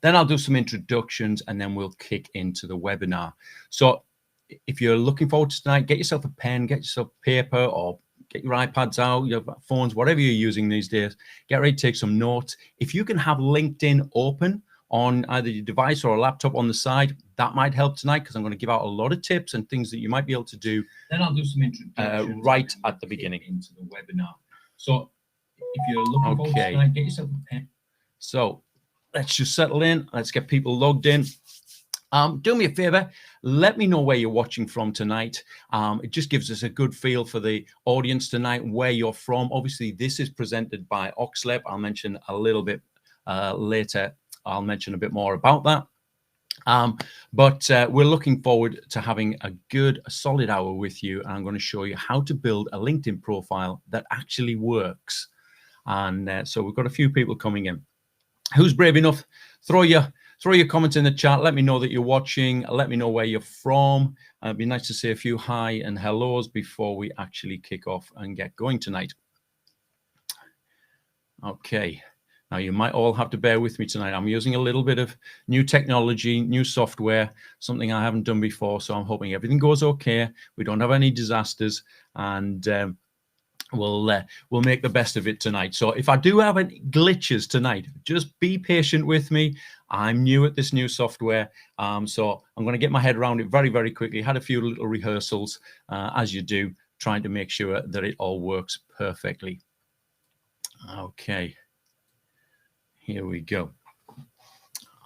Then I'll do some introductions and then we'll kick into the webinar. So if you're looking forward to tonight, get yourself a pen, get yourself paper, or get your iPads out, your phones, whatever you're using these days. Get ready to take some notes. If you can have LinkedIn open on either your device or a laptop on the side, that might help tonight, because I'm going to give out a lot of tips and things that you might be able to do. Then I'll do some introductions right at the beginning into the webinar. So if you're looking forward to tonight, get yourself a pen. So let's just settle in. Let's get people logged in. Do me a favor, let me know where you're watching from tonight. It just gives us a good feel for the audience tonight, where you're from. Obviously, this is presented by OxLEP. I'll mention a little bit later. I'll mention a bit more about that. But we're looking forward to having a solid hour with you. And I'm going to show you how to build a LinkedIn profile that actually works. And so we've got a few people coming in. Who's brave enough? Throw your comments in the chat. Let me know that you're watching. Let me know where you're from. It'd be nice to say a few hi and hellos before we actually kick off and get going tonight. Okay. Now, you might all have to bear with me tonight. I'm using a little bit of new technology, new software, something I haven't done before. So I'm hoping everything goes okay. We don't have any disasters, and we'll make the best of it tonight. So if I do have any glitches tonight, just be patient with me. I'm new at this new software, so I'm going to get my head around it very, very quickly. Had a few little rehearsals, as you do, trying to make sure that it all works perfectly. Okay, here we go.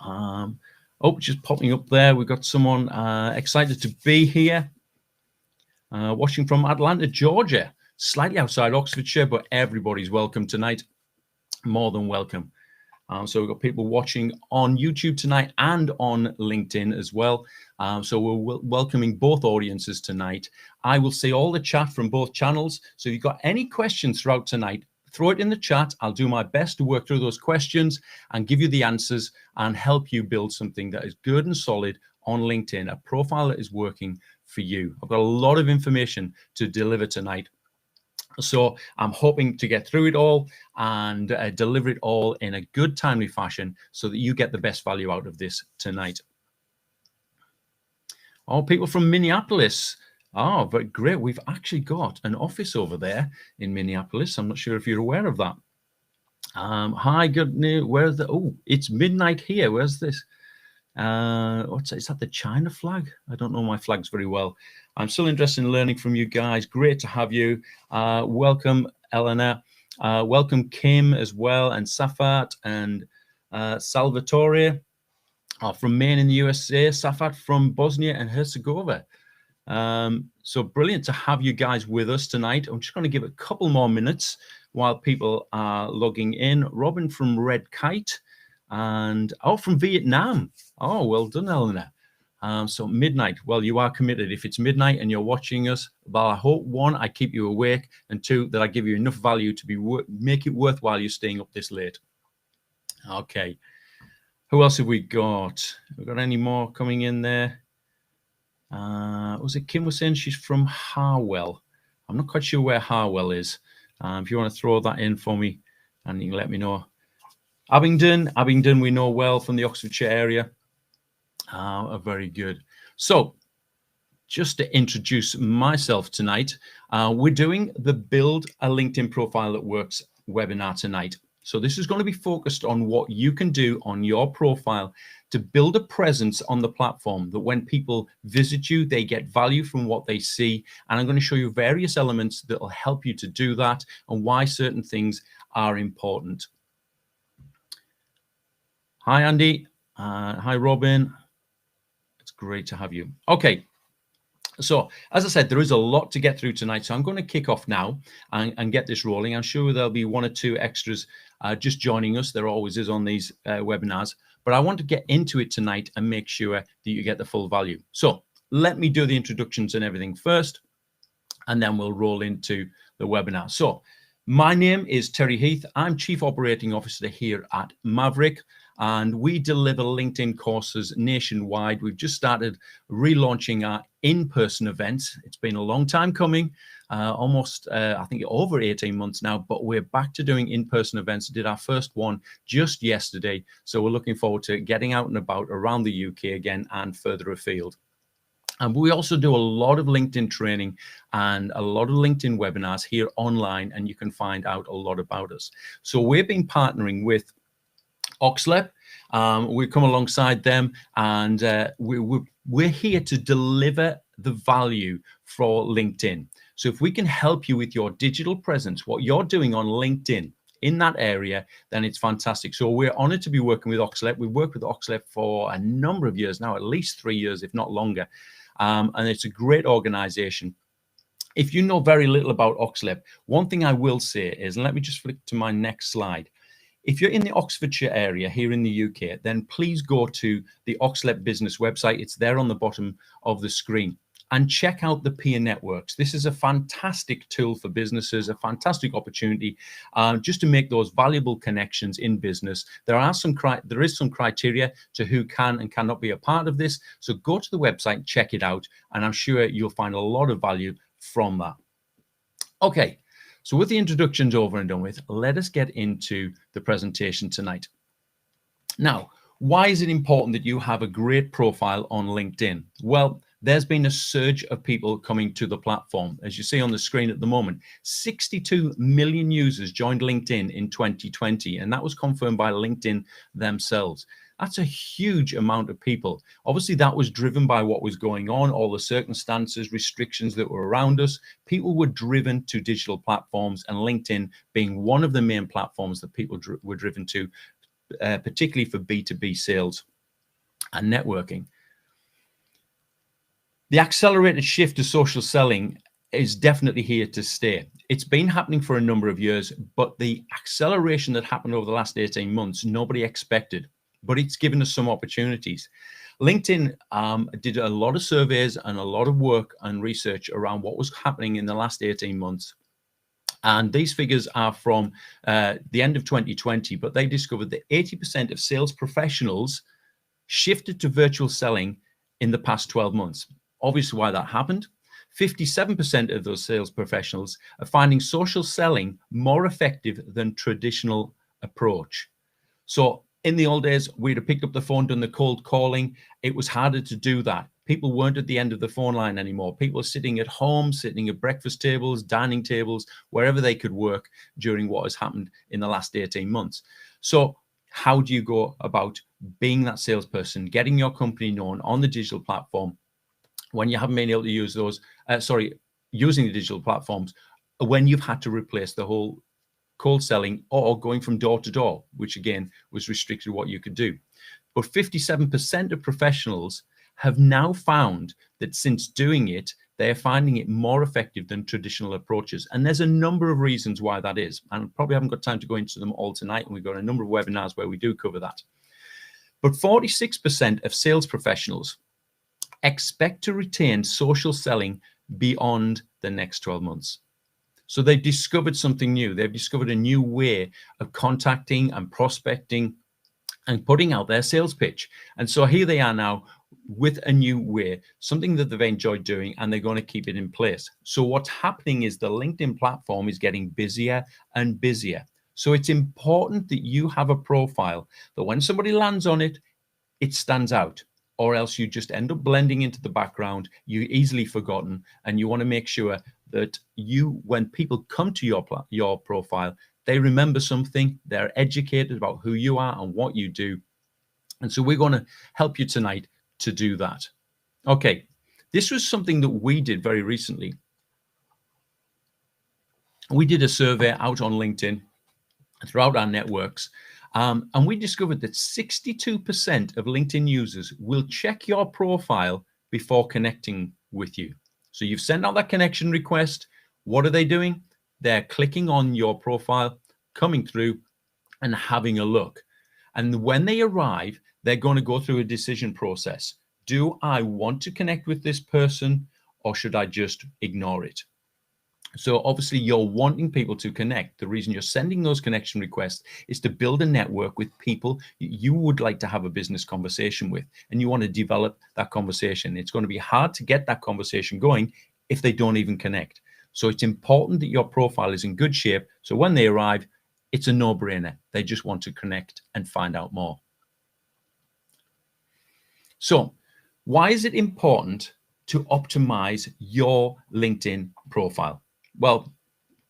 Oh, just popping up there. We've got someone excited to be here, watching from Atlanta, Georgia. Slightly outside Oxfordshire, but everybody's welcome tonight. More than welcome. So we've got people watching on YouTube tonight and on LinkedIn as well. So we're welcoming both audiences tonight. I will see all the chat from both channels. So if you've got any questions throughout tonight, throw it in the chat. I'll do my best to work through those questions and give you the answers and help you build something that is good and solid on LinkedIn, a profile that is working for you. I've got a lot of information to deliver tonight. So I'm hoping to get through it all and deliver it all in a good, timely fashion so that you get the best value out of this tonight. Oh, people from Minneapolis. Oh, but great. We've actually got an office over there in Minneapolis. I'm not sure if you're aware of that. Hi, good news. Where's the, oh, it's midnight here. Where's this? What's that? Is that the China flag? I don't know my flags very well. I'm still interested in learning from you guys. Great to have you. Welcome, Eleanor. Welcome, Kim, as well, and Safat and Salvatore from Maine in the USA. Safat from Bosnia and Herzegovina. So brilliant to have you guys with us tonight. I'm just going to give a couple more minutes while people are logging in. Robin from Red Kite. And from Vietnam. Oh, well done, Eleanor. So midnight. Well, you are committed. If it's midnight and you're watching us, well, I hope, one, I keep you awake, and two, that I give you enough value to make it worthwhile you staying up this late. Okay. Who else have we got? Have we got any more coming in there? Was it Kim was saying she's from Harwell? I'm not quite sure where Harwell is. If you want to throw that in for me, and you can let me know. Abingdon we know well from the Oxfordshire area. Very good. So just to introduce myself tonight, we're doing the Build a LinkedIn Profile That Works webinar tonight. So this is going to be focused on what you can do on your profile to build a presence on the platform that when people visit you, they get value from what they see. And I'm going to show you various elements that will help you to do that and why certain things are important. Hi, Andy. Hi, Robin. It's great to have you. Okay. So, as I said, there is a lot to get through tonight. So I'm going to kick off now and get this rolling. I'm sure there'll be one or two extras just joining us. There always is on these webinars. But I want to get into it tonight and make sure that you get the full value. So let me do the introductions and everything first, and then we'll roll into the webinar. So my name is Terry Heath. I'm Chief Operating Officer here at Maverick, and we deliver LinkedIn courses nationwide. We've just started relaunching our in-person events. It's been a long time coming, almost, I think, over 18 months now, but we're back to doing in-person events. Did our first one just yesterday. So we're looking forward to getting out and about around the UK again and further afield. And we also do a lot of LinkedIn training and a lot of LinkedIn webinars here online, and you can find out a lot about us. So we've been partnering with OxLEP. We've come alongside them, and we're here to deliver the value for LinkedIn. So if we can help you with your digital presence, what you're doing on LinkedIn in that area, then it's fantastic. So we're honored to be working with OxLEP. We've worked with OxLEP for a number of years now, at least 3 years, if not longer. And it's a great organization. If you know very little about OxLEP, one thing I will say is, and let me just flick to my next slide. If you're in the Oxfordshire area here in the UK, then please go to the Oxlab Business website. It's there on the bottom of the screen. And check out the peer networks. This is a fantastic tool for businesses, a fantastic opportunity just to make those valuable connections in business. There is some criteria to who can and cannot be a part of this. So go to the website, check it out, and I'm sure you'll find a lot of value from that. Okay, so with the introductions over and done with, let us get into the presentation tonight. Now, why is it important that you have a great profile on LinkedIn? Well, there's been a surge of people coming to the platform. As you see on the screen at the moment, 62 million users joined LinkedIn in 2020, and that was confirmed by LinkedIn themselves. That's a huge amount of people. Obviously, that was driven by what was going on, all the circumstances, restrictions that were around us. People were driven to digital platforms, and LinkedIn being one of the main platforms that people were driven to, particularly for B2B sales and networking. The accelerated shift to social selling is definitely here to stay. It's been happening for a number of years, but the acceleration that happened over the last 18 months, nobody expected, but it's given us some opportunities. LinkedIn did a lot of surveys and a lot of work and research around what was happening in the last 18 months. And these figures are from the end of 2020, but they discovered that 80% of sales professionals shifted to virtual selling in the past 12 months. Obviously, why that happened. 57% of those sales professionals are finding social selling more effective than traditional approach. So in the old days, we'd have picked up the phone, done the cold calling. It was harder to do that. People weren't at the end of the phone line anymore. People were sitting at home, sitting at breakfast tables, dining tables, wherever they could work during what has happened in the last 18 months. So how do you go about being that salesperson, getting your company known on the digital platform when you haven't been able to use those, using the digital platforms, when you've had to replace the whole cold selling or going from door to door, which again was restricted what you could do. But 57% of professionals have now found that since doing it, they're finding it more effective than traditional approaches. And there's a number of reasons why that is. And I probably haven't got time to go into them all tonight. And we've got a number of webinars where we do cover that. But 46% of sales professionals expect to retain social selling beyond the next 12 months. So they've discovered something new. They've discovered a new way of contacting and prospecting and putting out their sales pitch. And so here they are now with a new way, something that they've enjoyed doing, and they're going to keep it in place. So what's happening is the LinkedIn platform is getting busier and busier. So it's important that you have a profile that when somebody lands on it, it stands out, or else you just end up blending into the background. You're easily forgotten, and you want to make sure that when people come to your profile, they remember something, they're educated about who you are and what you do. And so we're going to help you tonight to do that. Okay, this was something that we did very recently. We did a survey out on LinkedIn throughout our networks, and we discovered that 62% of LinkedIn users will check your profile before connecting with you. So you've sent out that connection request. What are they doing? They're clicking on your profile, coming through and having a look. And when they arrive, they're going to go through a decision process. Do I want to connect with this person, or should I just ignore it? So obviously you're wanting people to connect. The reason you're sending those connection requests is to build a network with people you would like to have a business conversation with, and you want to develop that conversation. It's going to be hard to get that conversation going if they don't even connect. So it's important that your profile is in good shape. So when they arrive, it's a no-brainer. They just want to connect and find out more. So why is it important to optimize your LinkedIn profile? Well,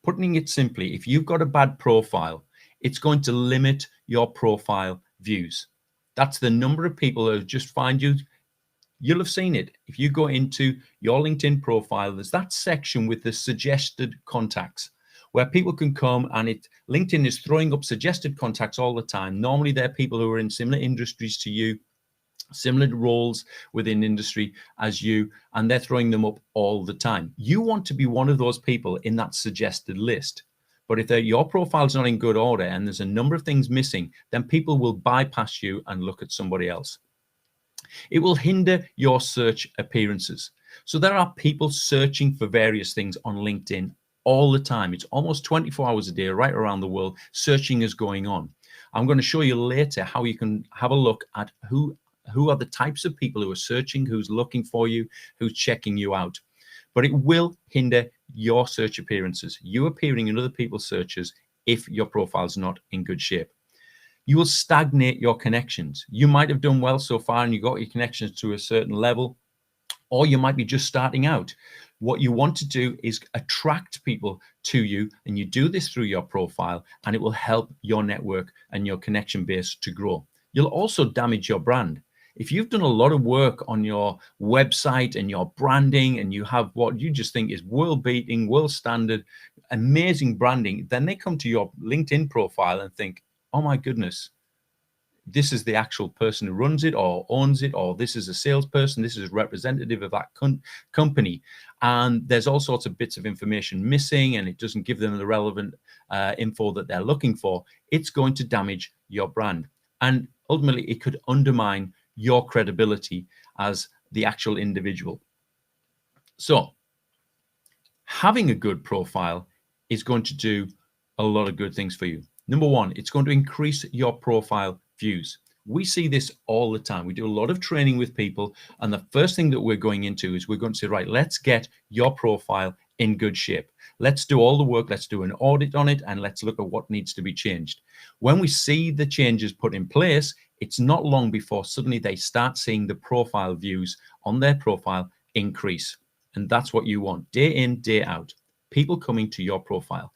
putting it simply, if you've got a bad profile, it's going to limit your profile views. That's the number of people who just find you. You'll have seen it. If you go into your LinkedIn profile, there's that section with the suggested contacts where people can come, and LinkedIn is throwing up suggested contacts all the time. Normally, they're people who are in similar industries to you, similar roles within industry as you, and they're throwing them up all the time. You want to be one of those people in that suggested list. But if your profile's not in good order and there's a number of things missing, then people will bypass you and look at somebody else. It will hinder your search appearances. So there are people searching for various things on LinkedIn all the time. It's almost 24 hours a day right around the world. Searching is going on. I'm going to show you later how you can have a look at who are the types of people who are searching, who's looking for you, who's checking you out. But it will hinder your search appearances, you appearing in other people's searches, if your profile is not in good shape. You will stagnate your connections. You might have done well so far and you got your connections to a certain level, or you might be just starting out. What you want to do is attract people to you, and you do this through your profile, and it will help your network and your connection base to grow. You'll also damage your brand. If you've done a lot of work on your website and your branding, and you have what you just think is world-beating, world standard, amazing branding, then they come to your LinkedIn profile and think, oh my goodness, this is the actual person who runs it or owns it, or this is a salesperson, this is a representative of that company. And there's all sorts of bits of information missing, and it doesn't give them the relevant info that they're looking for. It's going to damage your brand. And ultimately, it could undermine your credibility as the actual individual. So having a good profile is going to do a lot of good things for you. Number one, it's going to increase your profile views. We see this all the time. We do a lot of training with people, and the first thing that we're going into is we're going to say, right, let's get your profile in good shape. Let's do all the work. Let's do an audit on it, and let's look at what needs to be changed. When we see the changes put in place, it's not long before suddenly they start seeing the profile views on their profile increase. And that's what you want, day in, day out, people coming to your profile.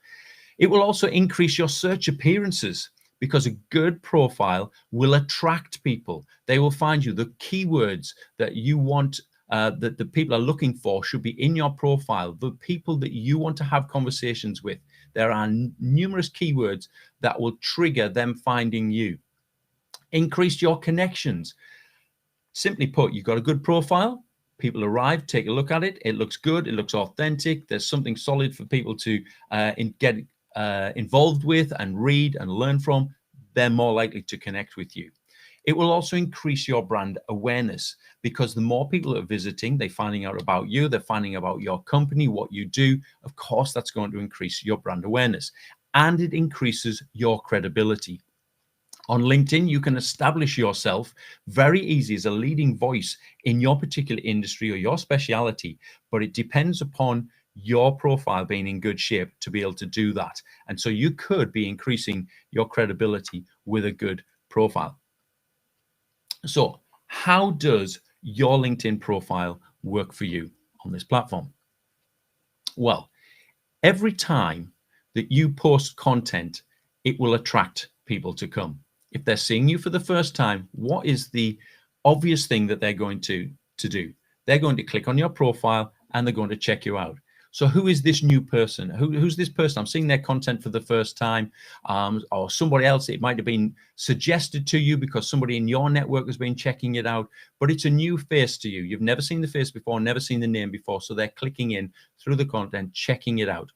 It will also increase your search appearances, because a good profile will attract people. They will find you. The keywords that you want, that the people are looking for, should be in your profile. The people that you want to have conversations with. There are numerous keywords that will trigger them finding you. Increase your connections. Simply put, you've got a good profile. People arrive, take a look at it. It looks good. It looks authentic. There's something solid for people to get involved with and read and learn from. They're more likely to connect with you. It will also increase your brand awareness, because the more people that are visiting, they're finding out about you, they're finding out about your company, what you do. Of course, that's going to increase your brand awareness, and it increases your credibility. On LinkedIn, you can establish yourself very easy as a leading voice in your particular industry or your speciality, but it depends upon your profile being in good shape to be able to do that. And so you could be increasing your credibility with a good profile. So how does your LinkedIn profile work for you on this platform? Well, every time that you post content, it will attract people to come. If they're seeing you for the first time, what is the obvious thing that they're going to do? They're going to click on your profile and they're going to check you out. So who is this new person? Who's this person? I'm seeing their content for the first time, or somebody else. It might have been suggested to you because somebody in your network has been checking it out, but it's a new face to you. You've never seen the face before, never seen the name before. So they're clicking in through the content, checking it out.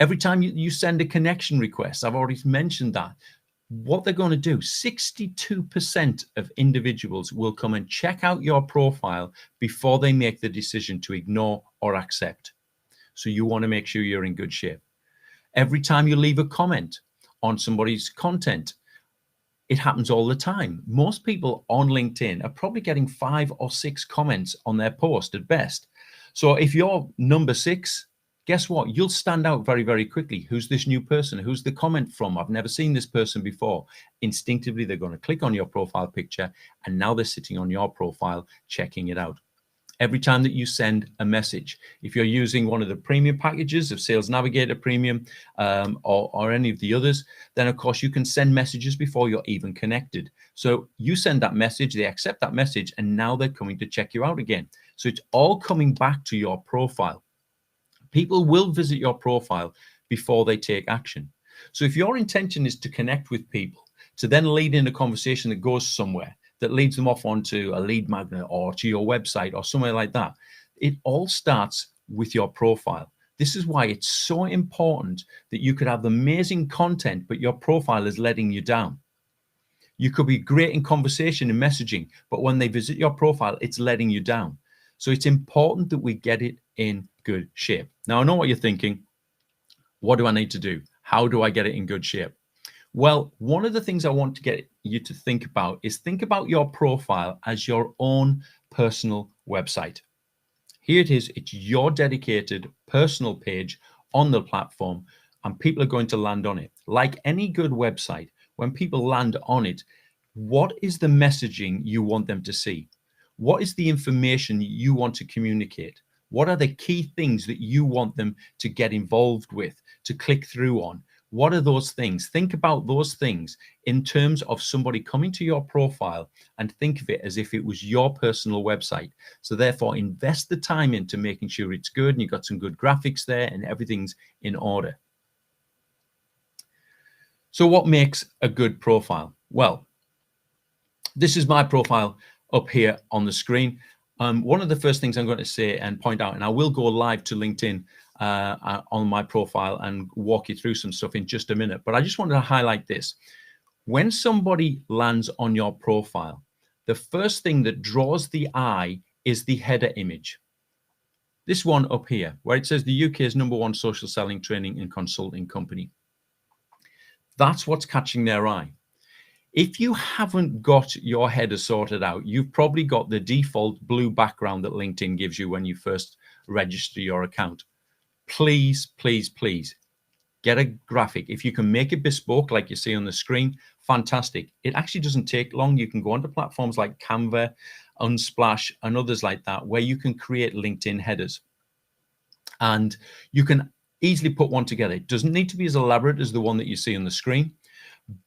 Every time you send a connection request, I've already mentioned that. What they're going to do, 62% of individuals will come and check out your profile before they make the decision to ignore or accept. So you want to make sure you're in good shape. Every time you leave a comment on somebody's content, it happens all the time. Most people on LinkedIn are probably getting 5 or 6 comments on their post at best. So if you're number 6, guess what? You'll stand out very, very quickly. Who's this new person? Who's the comment from? I've never seen this person before. Instinctively, they're going to click on your profile picture, and now they're sitting on your profile, checking it out. Every time that you send a message, if you're using one of the premium packages of Sales Navigator Premium or any of the others, then of course you can send messages before you're even connected. So you send that message, they accept that message, and now they're coming to check you out again. So it's all coming back to your profile. People will visit your profile before they take action. So if your intention is to connect with people, to then lead in a conversation that goes somewhere, that leads them off onto a lead magnet or to your website or somewhere like that, it all starts with your profile. This is why it's so important that you could have amazing content, but your profile is letting you down. You could be great in conversation and messaging, but when they visit your profile, it's letting you down. So it's important that we get it in good shape. Now, I know what you're thinking. What do I need to do? How do I get it in good shape? Well, one of the things I want to get you to think about is think about your profile as your own personal website. Here it is. It's your dedicated personal page on the platform, and people are going to land on it. Like any good website, when people land on it, what is the messaging you want them to see? What is the information you want to communicate? What are the key things that you want them to get involved with, to click through on? What are those things? Think about those things in terms of somebody coming to your profile, and think of it as if it was your personal website. So therefore, invest the time into making sure it's good and you've got some good graphics there and everything's in order. So what makes a good profile? Well, this is my profile up here on the screen. One of the first things I'm going to say and point out, and I will go live to LinkedIn on my profile and walk you through some stuff in just a minute, but I just wanted to highlight this. When somebody lands on your profile, the first thing that draws the eye is the header image. This one up here, where it says the UK's #1 social selling training and consulting company. That's what's catching their eye. If you haven't got your header sorted out, you've probably got the default blue background that LinkedIn gives you when you first register your account. Please, please, please get a graphic. If you can make it bespoke, like you see on the screen, fantastic. It actually doesn't take long. You can go onto platforms like Canva, Unsplash, and others like that, where you can create LinkedIn headers. And you can easily put one together. It doesn't need to be as elaborate as the one that you see on the screen,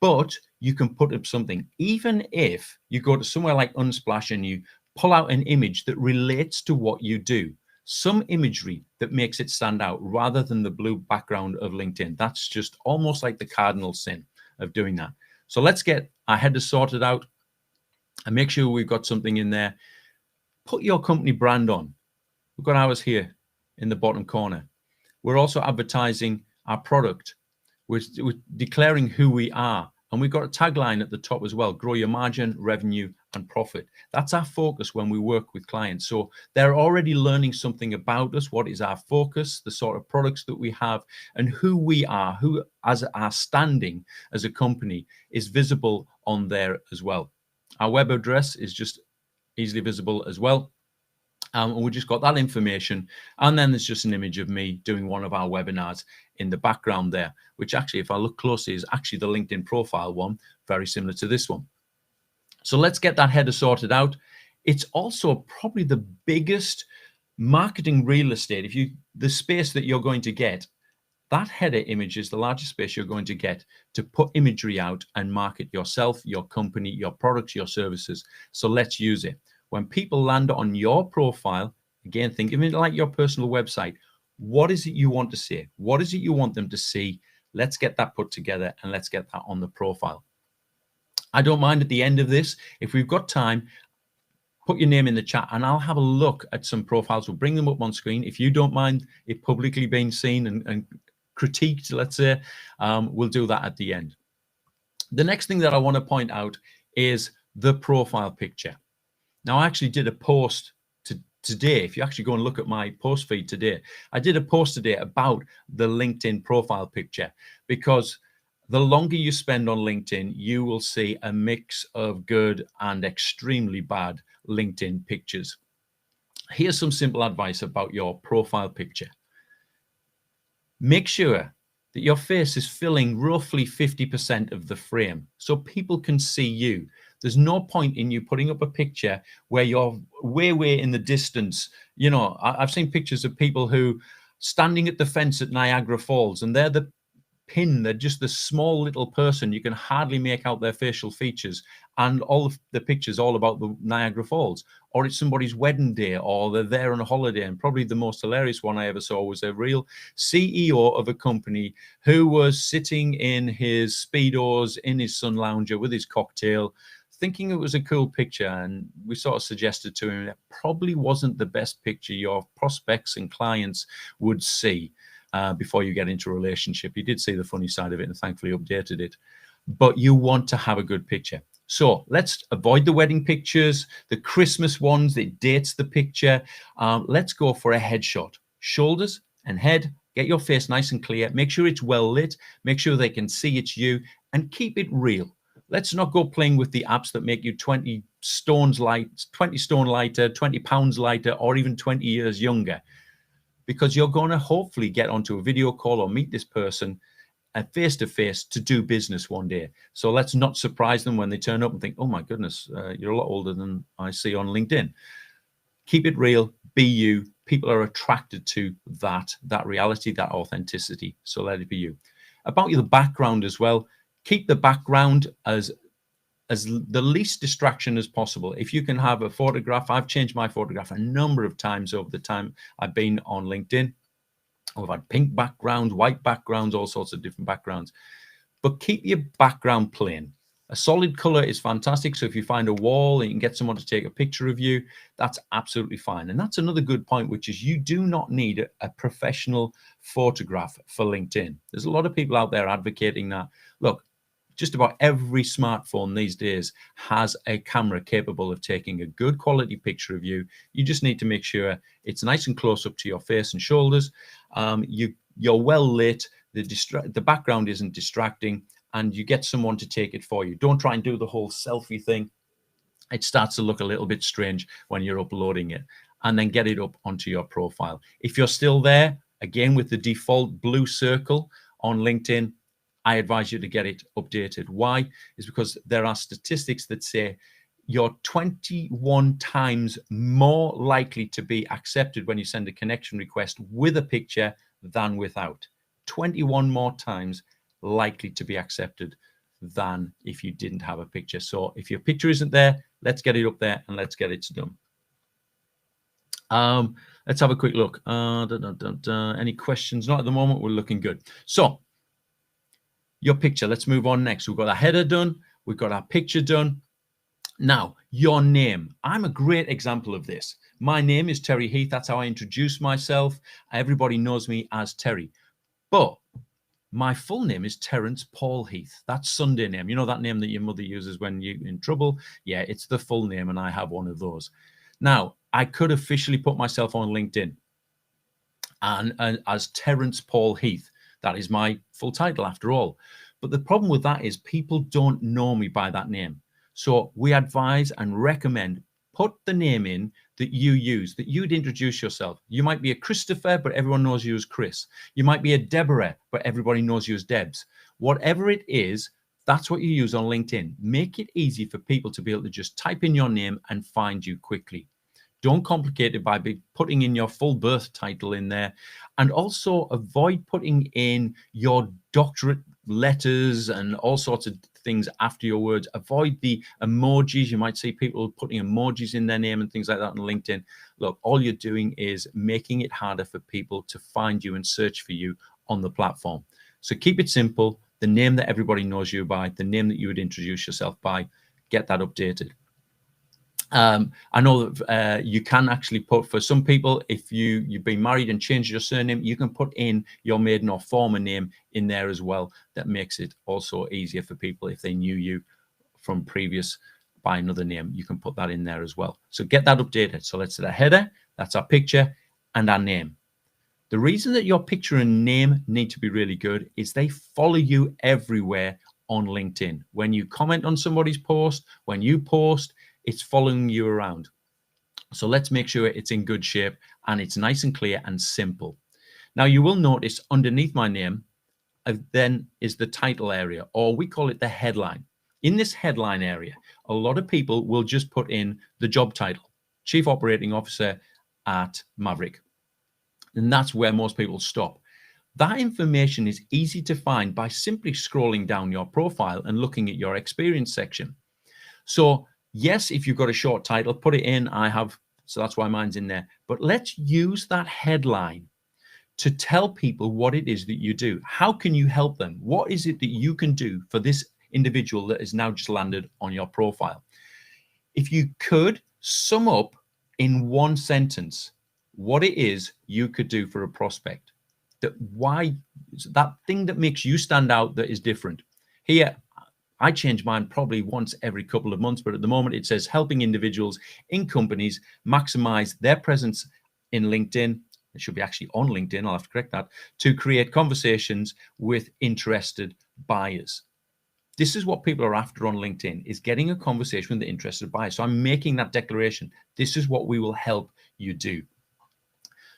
but you can put up something. Even if you go to somewhere like Unsplash and you pull out an image that relates to what you do, some imagery that makes it stand out rather than the blue background of LinkedIn. That's just almost like the cardinal sin of doing that. So let's get our headers sorted out and make sure we've got something in there. Put your company brand on. We've got ours here in the bottom corner. We're also advertising our product. We're declaring who we are. And we've got a tagline at the top as well: grow your margin, revenue, and profit. That's our focus when we work with clients. So they're already learning something about us, what is our focus, the sort of products that we have, and who we are, who as our standing as a company is visible on there as well. Our web address is just easily visible as well. And we just got that information. And then there's just an image of me doing one of our webinars in the background there, which actually, if I look closely, is actually the LinkedIn profile one, very similar to this one. So let's get that header sorted out. It's also probably the biggest marketing real estate. The space that you're going to get, that header image is the largest space you're going to get to put imagery out and market yourself, your company, your products, your services. So let's use it. When people land on your profile, again, think of it like your personal website. What is it you want to say? What is it you want them to see? Let's get that put together and let's get that on the profile. I don't mind at the end of this, if we've got time, put your name in the chat and I'll have a look at some profiles. We'll bring them up on screen. If you don't mind it publicly being seen and critiqued, let's say, we'll do that at the end. The next thing that I want to point out is the profile picture. Now, I actually did a post today. If you actually go and look at my post feed today, I did a post today about the LinkedIn profile picture, because the longer you spend on LinkedIn, you will see a mix of good and extremely bad LinkedIn pictures. Here's some simple advice about your profile picture. Make sure that your face is filling roughly 50% of the frame so people can see you. There's no point in you putting up a picture where you're way in the distance. You know, I've seen pictures of people who standing at the fence at Niagara Falls, and they're the pin, they're just the small little person. You can hardly make out their facial features, and all of the pictures all about the Niagara Falls, or it's somebody's wedding day, or they're there on a holiday. And probably the most hilarious one I ever saw was a real CEO of a company who was sitting in his Speedos in his sun lounger with his cocktail, thinking it was a cool picture. And we sort of suggested to him that probably wasn't the best picture your prospects and clients would see before you get into a relationship. He did see the funny side of it and thankfully updated it. But you want to have a good picture. So let's avoid the wedding pictures, the Christmas ones that dates the picture. Let's go for a headshot. Shoulders and head. Get your face nice and clear. Make sure it's well lit. Make sure they can see it's you, and keep it real. Let's not go playing with the apps that make you 20 stone lighter, 20 pounds lighter, or even 20 years younger, because you're going to hopefully get onto a video call or meet this person face to face to do business one day. So let's not surprise them when they turn up and think, oh my goodness, you're a lot older than I see on LinkedIn. Keep it real, be you. People are attracted to that reality, that authenticity. So let it be you. About the background as well, keep the background as the least distraction as possible. If you can have a photograph, I've changed my photograph a number of times over the time I've been on LinkedIn. I've had pink backgrounds, white backgrounds, all sorts of different backgrounds. But keep your background plain. A solid color is fantastic. So if you find a wall and you can get someone to take a picture of you, that's absolutely fine. And that's another good point, which is you do not need a professional photograph for LinkedIn. There's a lot of people out there advocating that. Look, just about every smartphone these days has a camera capable of taking a good quality picture of you. You just need to make sure it's nice and close up to your face and shoulders. You're well lit. The background isn't distracting, and you get someone to take it for you. Don't try and do the whole selfie thing. It starts to look a little bit strange when you're uploading it. And then get it up onto your profile. If you're still there, again, with the default blue circle on LinkedIn, I advise you to get it updated. Why? Is because there are statistics that say you're 21 times more likely to be accepted when you send a connection request with a picture than without. 21 more times likely to be accepted than if you didn't have a picture. So if your picture isn't there, let's get it up there and let's get it done. Let's have a quick look. Any questions? Not at the moment. We're looking good. So your picture, let's move on next. We've got our header done. We've got our picture done. Now, your name. I'm a great example of this. My name is Terry Heath. That's how I introduce myself. Everybody knows me as Terry. But my full name is Terence Paul Heath. That's Sunday name. You know that name that your mother uses when you're in trouble? Yeah, it's the full name, and I have one of those. Now, I could officially put myself on LinkedIn and as Terence Paul Heath. That is my full title after all. But the problem with that is people don't know me by that name. So we advise and recommend put the name in that you use, that you'd introduce yourself. You might be a Christopher, but everyone knows you as Chris. You might be a Deborah, but everybody knows you as Debs. Whatever it is, that's what you use on LinkedIn. Make it easy for people to be able to just type in your name and find you quickly. Don't complicate it by putting in your full birth title in there. And also avoid putting in your doctorate letters and all sorts of things after your words. Avoid the emojis. You might see people putting emojis in their name and things like that on LinkedIn. Look, all you're doing is making it harder for people to find you and search for you on the platform. So keep it simple. The name that everybody knows you by, the name that you would introduce yourself by, get that updated. I know that you can actually put, for some people, if you've been married and changed your surname, you can put in your maiden or former name in there as well. That makes it also easier for people if they knew you from previous by another name. You can put that in there as well. So get that updated. So let's say the header, that's our picture and our name. The reason that your picture and name need to be really good is they follow you everywhere on LinkedIn. When you comment on somebody's post, when you post, it's following you around. So let's make sure it's in good shape and it's nice and clear and simple. Now you will notice underneath my name then is the title area, or we call it the headline. In this headline area, a lot of people will just put in the job title, Chief Operating Officer at Maverick. And that's where most people stop. That information is easy to find by simply scrolling down your profile and looking at your experience section. So yes, if you've got a short title, put it in. I have, so that's why mine's in there. But let's use that headline to tell people what it is that you do. How can you help them? What is it that you can do for this individual that has now just landed on your profile? If you could sum up in one sentence what it is you could do for a prospect, that thing that makes you stand out, that is different. Here, I change mine probably once every couple of months, but at the moment it says helping individuals in companies maximize their presence in LinkedIn. It should be actually on LinkedIn, I'll have to correct that, to create conversations with interested buyers. This is what people are after on LinkedIn, is getting a conversation with the interested buyer. So I'm making that declaration. This is what we will help you do.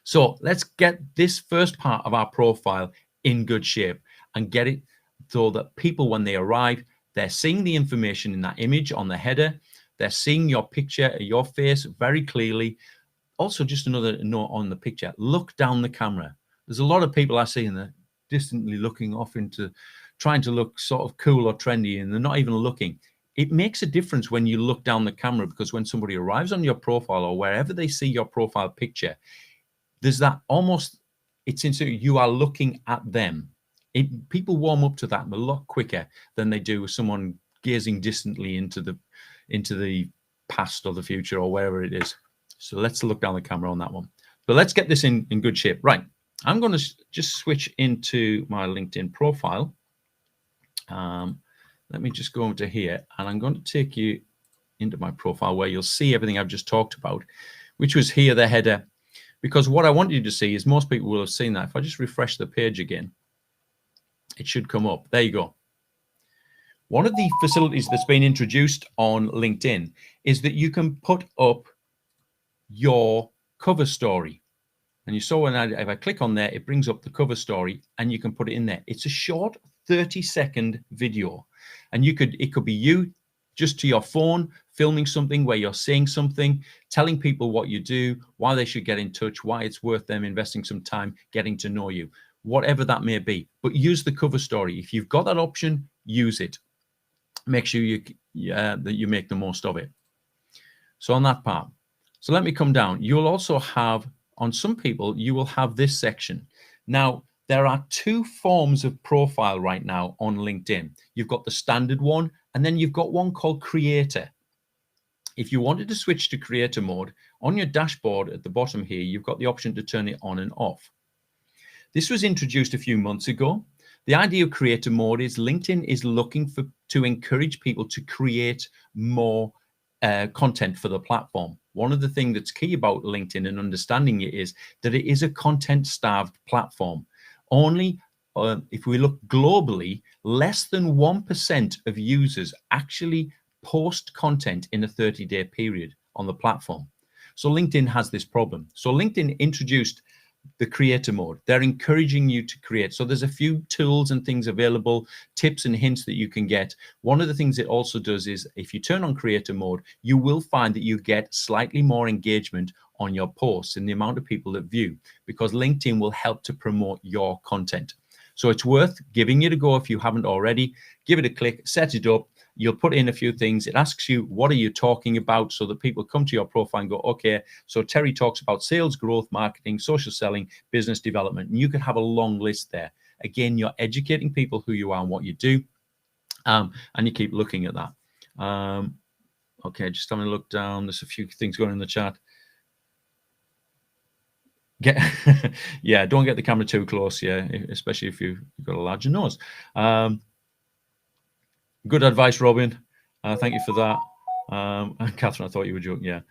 So let's get this first part of our profile in good shape and get it so that people, when they arrive, they're seeing the information in that image on the header. They're seeing your picture, your face very clearly. Also, just another note on the picture, look down the camera. There's a lot of people I see and they're distantly looking off into trying to look sort of cool or trendy, and they're not even looking. It makes a difference when you look down the camera, because when somebody arrives on your profile or wherever they see your profile picture, there's that almost, it's into you are looking at them. People warm up to that a lot quicker than they do with someone gazing distantly into the past or the future or wherever it is. So let's look down the camera on that one. But let's get this in good shape. Right. I'm going to just switch into my LinkedIn profile. Let me just go over to here, and I'm going to take you into my profile where you'll see everything I've just talked about, which was here, the header. Because what I want you to see is most people will have seen that. If I just refresh the page again, it should come up. There you go. One of the facilities that's been introduced on LinkedIn is that you can put up your cover story. And you saw if I click on there, it brings up the cover story and you can put it in there. It's a short 30-second video. And it could be you just to your phone, filming something where you're saying something, telling people what you do, why they should get in touch, why it's worth them investing some time getting to know you, whatever that may be. But use the cover story. If you've got that option, use it. Make sure that you make the most of it. So on that part. So let me come down. You'll also have, on some people, you will have this section. Now, there are two forms of profile right now on LinkedIn. You've got the standard one, and then you've got one called Creator. If you wanted to switch to Creator mode, on your dashboard at the bottom here, you've got the option to turn it on and off. This was introduced a few months ago. The idea of Creator mode is LinkedIn is looking to encourage people to create more content for the platform. One of the things that's key about LinkedIn and understanding it is that it is a content-starved platform. Only, if we look globally, less than 1% of users actually post content in a 30-day period on the platform. So LinkedIn has this problem. So LinkedIn introduced the Creator mode. They're encouraging you to create. So there's a few tools and things available, tips and hints that you can get. One of the things it also does is if you turn on Creator mode, you will find that you get slightly more engagement on your posts and the amount of people that view, because LinkedIn will help to promote your content. So it's worth giving it a go if you haven't already. Give it a click, set it up. You'll put in a few things. It asks you, what are you talking about? So that people come to your profile and go, okay, so Terry talks about sales, growth, marketing, social selling, business development. And you could have a long list there. Again, you're educating people who you are and what you do. And you keep looking at that. Okay, just having a look down. There's a few things going in the chat. Yeah, don't get the camera too close, yeah, especially if you've got a larger nose. Good advice, Robin. Thank you for that. And Catherine, I thought you were joking. Yeah.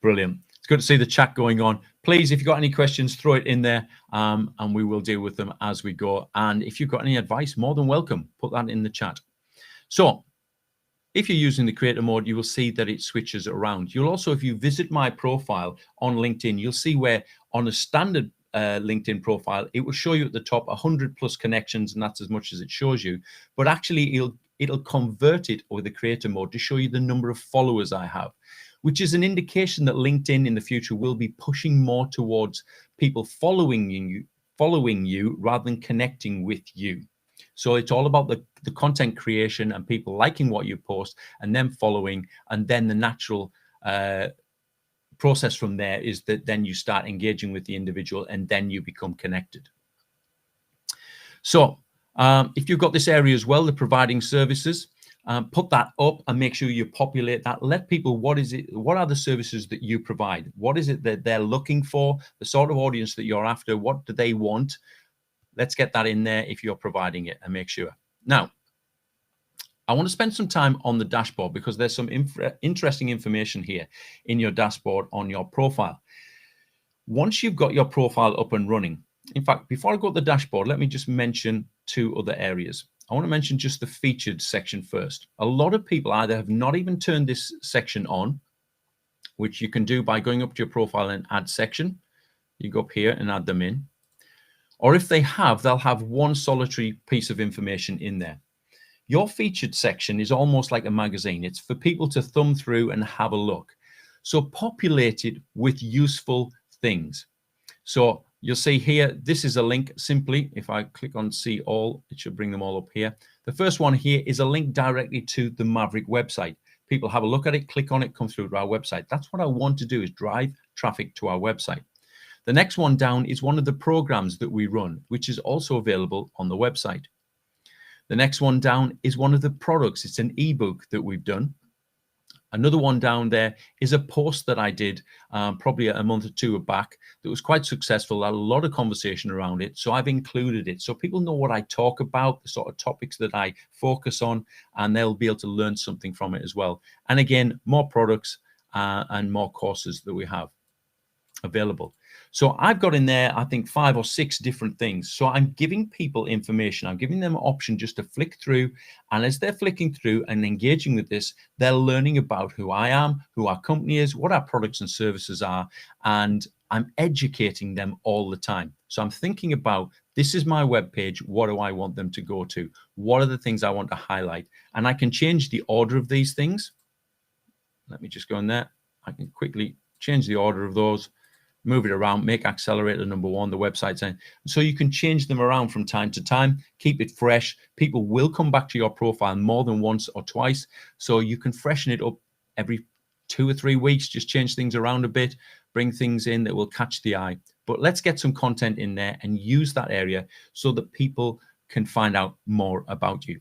Brilliant. It's good to see the chat going on. Please, if you've got any questions, throw it in there and we will deal with them as we go. And if you've got any advice, more than welcome. Put that in the chat. So if you're using the Creator mode, you will see that it switches around. You'll also, if you visit my profile on LinkedIn, you'll see where on a standard LinkedIn profile, it will show you at the top 100 plus connections, and that's as much as it shows you. But actually, it'll convert it with the creator mode to show you the number of followers I have, which is an indication that LinkedIn in the future will be pushing more towards people following you rather than connecting with you. So it's all about the content creation and people liking what you post and then following, and then the natural process from there is that then you start engaging with the individual and then you become connected. So if you've got this area as well, the providing services, put that up and make sure you populate that. Let people, what are the services that you provide? What is it that they're looking for? The sort of audience that you're after, what do they want? Let's get that in there if you're providing it, and make sure. Now, I want to spend some time on the dashboard because there's some interesting information here in your dashboard on your profile. Once you've got your profile up and running, in fact, before I go to the dashboard, let me just mention two other areas. I want to mention just the featured section first. A lot of people either have not even turned this section on, which you can do by going up to your profile and add section. You go up here and add them in. Or if they have, they'll have one solitary piece of information in there. Your featured section is almost like a magazine. It's for people to thumb through and have a look. So populate it with useful things. So you'll see here, this is a link simply. If I click on see all, it should bring them all up here. The first one here is a link directly to the Maverick website. People have a look at it, click on it, come through to our website. That's what I want to do, is drive traffic to our website. The next one down is one of the programs that we run, which is also available on the website. The next one down is one of the products. It's an ebook that we've done. Another one down there is a post that I did probably a month or two back that was quite successful. I had a lot of conversation around it, so I've included it so people know what I talk about, the sort of topics that I focus on, and they'll be able to learn something from it as well. And again, more products and more courses that we have available. So I've got in there, I think, 5 or 6 different things. So I'm giving people information. I'm giving them an option just to flick through. And as they're flicking through and engaging with this, they're learning about who I am, who our company is, what our products and services are. And I'm educating them all the time. So I'm thinking about, this is my webpage. What do I want them to go to? What are the things I want to highlight? And I can change the order of these things. Let me just go in there. I can quickly change the order of those. Move it around, make accelerator number 1, the website's in. So you can change them around from time to time, keep it fresh. People will come back to your profile more than once or twice. So you can freshen it up every 2 or 3 weeks, just change things around a bit, bring things in that will catch the eye. But let's get some content in there and use that area so that people can find out more about you.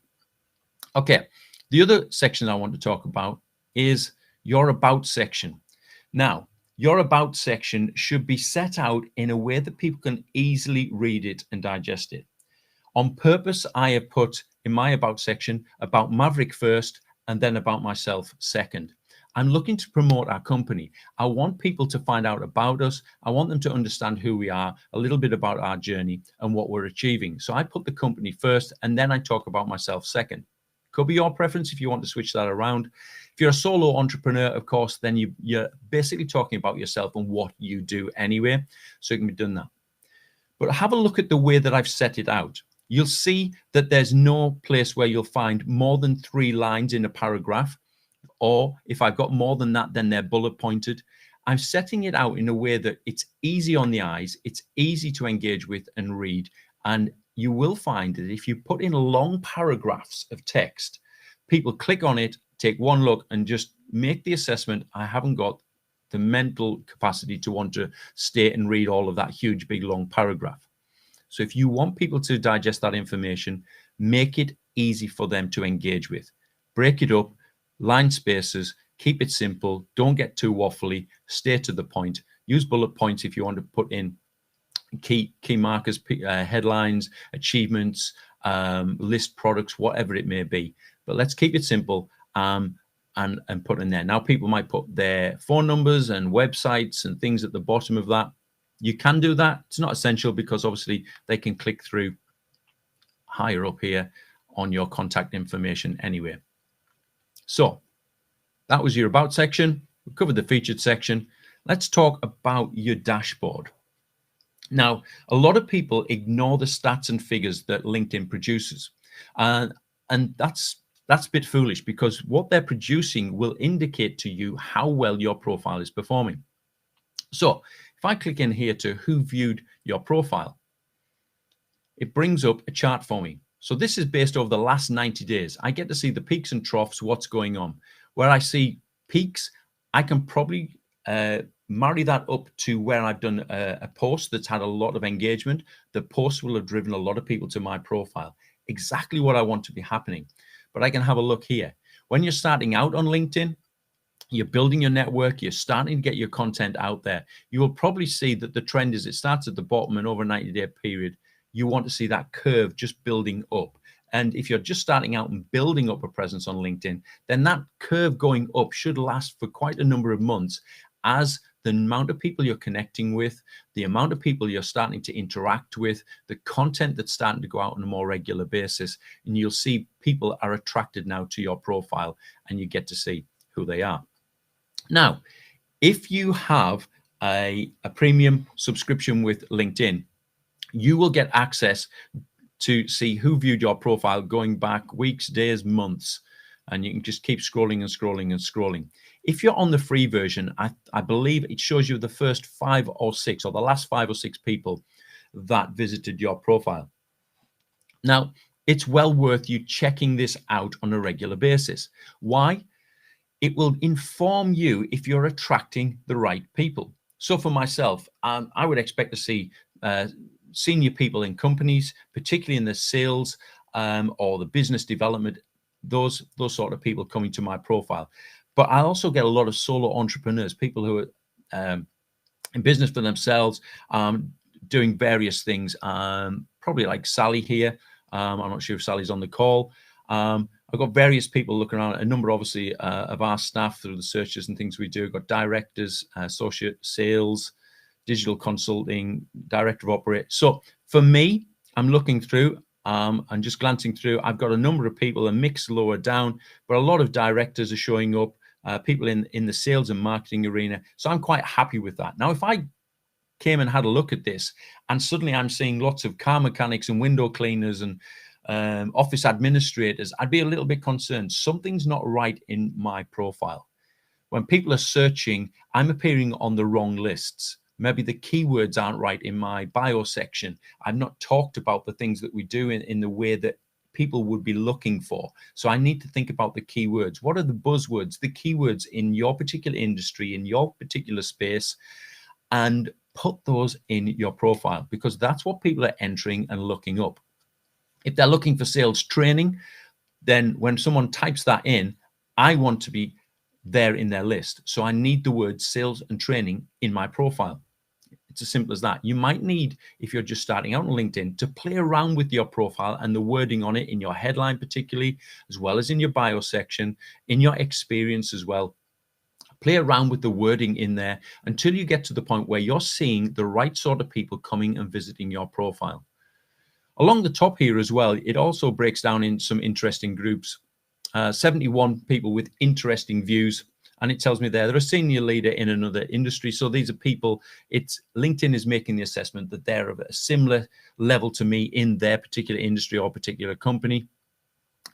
Okay, the other section I want to talk about is your about section. Now, your about section should be set out in a way that people can easily read it and digest it. On purpose, I have put in my about section about Maverick first and then about myself second. I'm looking to promote our company. I want people to find out about us. I want them to understand who we are, a little bit about our journey and what we're achieving. So I put the company first and then I talk about myself second. Could be your preference if you want to switch that around. If you're a solo entrepreneur, of course, then you're basically talking about yourself and what you do anyway. So it can be done that. But have a look at the way that I've set it out. You'll see that there's no place where you'll find more than 3 lines in a paragraph. Or if I've got more than that, then they're bullet pointed. I'm setting it out in a way that it's easy on the eyes. It's easy to engage with and read. And you will find that if you put in long paragraphs of text, people click on it, take one look and just make the assessment. I haven't got the mental capacity to want to stay and read all of that huge, big, long paragraph. So if you want people to digest that information, make it easy for them to engage with. Break it up, line spaces, keep it simple. Don't get too waffly, stay to the point. Use bullet points if you want to put in key markers, headlines, achievements, list products, whatever it may be. But let's keep it simple and put in there. Now people might put their phone numbers and websites and things at the bottom of that. You can do that. It's not essential because obviously they can click through higher up here on your contact information anyway. So that was your about section. We covered the featured section. Let's talk about your dashboard. Now, a lot of people ignore the stats and figures that LinkedIn produces. And that's a bit foolish, because what they're producing will indicate to you how well your profile is performing. So if I click in here to who viewed your profile, it brings up a chart for me. So this is based over the last 90 days. I get to see the peaks and troughs, what's going on. Where I see peaks, I can probably marry that up to where I've done a post that's had a lot of engagement. The post will have driven a lot of people to my profile. Exactly what I want to be happening. But I can have a look here. When you're starting out on LinkedIn, you're building your network, you're starting to get your content out there, you will probably see that the trend is it starts at the bottom, and over a 90-day period, you want to see that curve just building up. And if you're just starting out and building up a presence on LinkedIn, then that curve going up should last for quite a number of months, as the amount of people you're connecting with, the amount of people you're starting to interact with, the content that's starting to go out on a more regular basis, and you'll see people are attracted now to your profile, and you get to see who they are. Now, if you have a premium subscription with LinkedIn, you will get access to see who viewed your profile going back weeks, days, months, and you can just keep scrolling and scrolling and scrolling. If you're on the free version, I believe it shows you the first 5 or 6, or the last 5 or 6 people that visited your profile. Now, it's well worth you checking this out on a regular basis. Why? It will inform you if you're attracting the right people. So for myself, I would expect to see senior people in companies, particularly in the sales or the business development, those sort of people coming to my profile. But I also get a lot of solo entrepreneurs, people who are in business for themselves, doing various things, probably like Sally here. I'm not sure if Sally's on the call. I've got various people looking around, a number, obviously, of our staff through the searches and things we do. I've got directors, associate sales, digital consulting, director of operate. So for me, I'm looking through and just glancing through. I've got a number of people, a mix lower down, but a lot of directors are showing up, people in the sales and marketing arena. So I'm quite happy with that. Now, if I came and had a look at this, and suddenly I'm seeing lots of car mechanics and window cleaners and office administrators, I'd be a little bit concerned. Something's not right in my profile. When people are searching, I'm appearing on the wrong lists. Maybe the keywords aren't right in my bio section. I've not talked about the things that we do in the way that people would be looking for. So I need to think about the keywords. What are the buzzwords, the keywords in your particular industry, in your particular space, and put those in your profile, because that's what people are entering and looking up. If they're looking for sales training, then when someone types that in, I want to be there in their list. So I need the word sales and training in my profile. It's as simple as that. You might need, if you're just starting out on LinkedIn, to play around with your profile and the wording on it, in your headline particularly, as well as in your bio section, in your experience as well. Play around with the wording in there until you get to the point where you're seeing the right sort of people coming and visiting your profile. Along the top here as well, it also breaks down in some interesting groups. 71 people with interesting views. And it tells me they're a senior leader in another industry. So these are people, LinkedIn is making the assessment that they're of a similar level to me in their particular industry or particular company.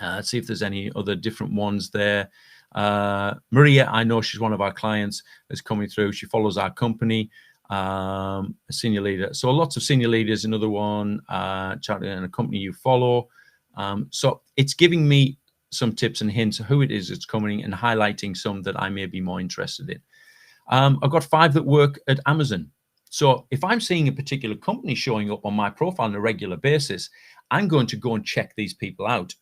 Let's see if there's any other different ones there. Maria, I know she's one of our clients, is coming through. She follows our company, a senior leader. So lots of senior leaders, another one, chartered in a company you follow. So it's giving me some tips and hints of who it is that's coming and highlighting some that I may be more interested in. I've got 5 that work at Amazon. So if I'm seeing a particular company showing up on my profile on a regular basis, I'm going to go and check these people out.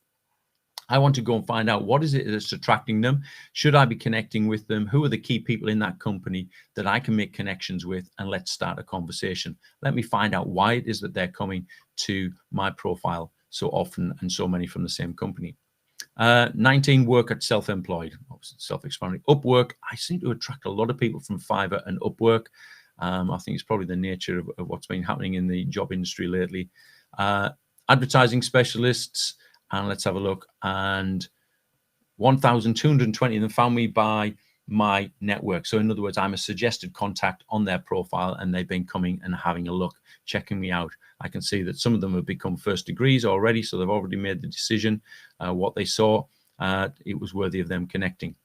I want to go and find out what is it that's attracting them. Should I be connecting with them? Who are the key people in that company that I can make connections with? And let's start a conversation. Let me find out why it is that they're coming to my profile so often and so many from the same company. 19, work at self-employed, self-explanatory. Upwork, I seem to attract a lot of people from Fiverr and Upwork. I think it's probably the nature of what's been happening in the job industry lately. Advertising specialists, and let's have a look. And 1,220 of them found me by my network. So in other words, I'm a suggested contact on their profile, and they've been coming and having a look, checking me out. I can see that some of them have become first degrees already, so they've already made the decision. What they saw, it was worthy of them connecting.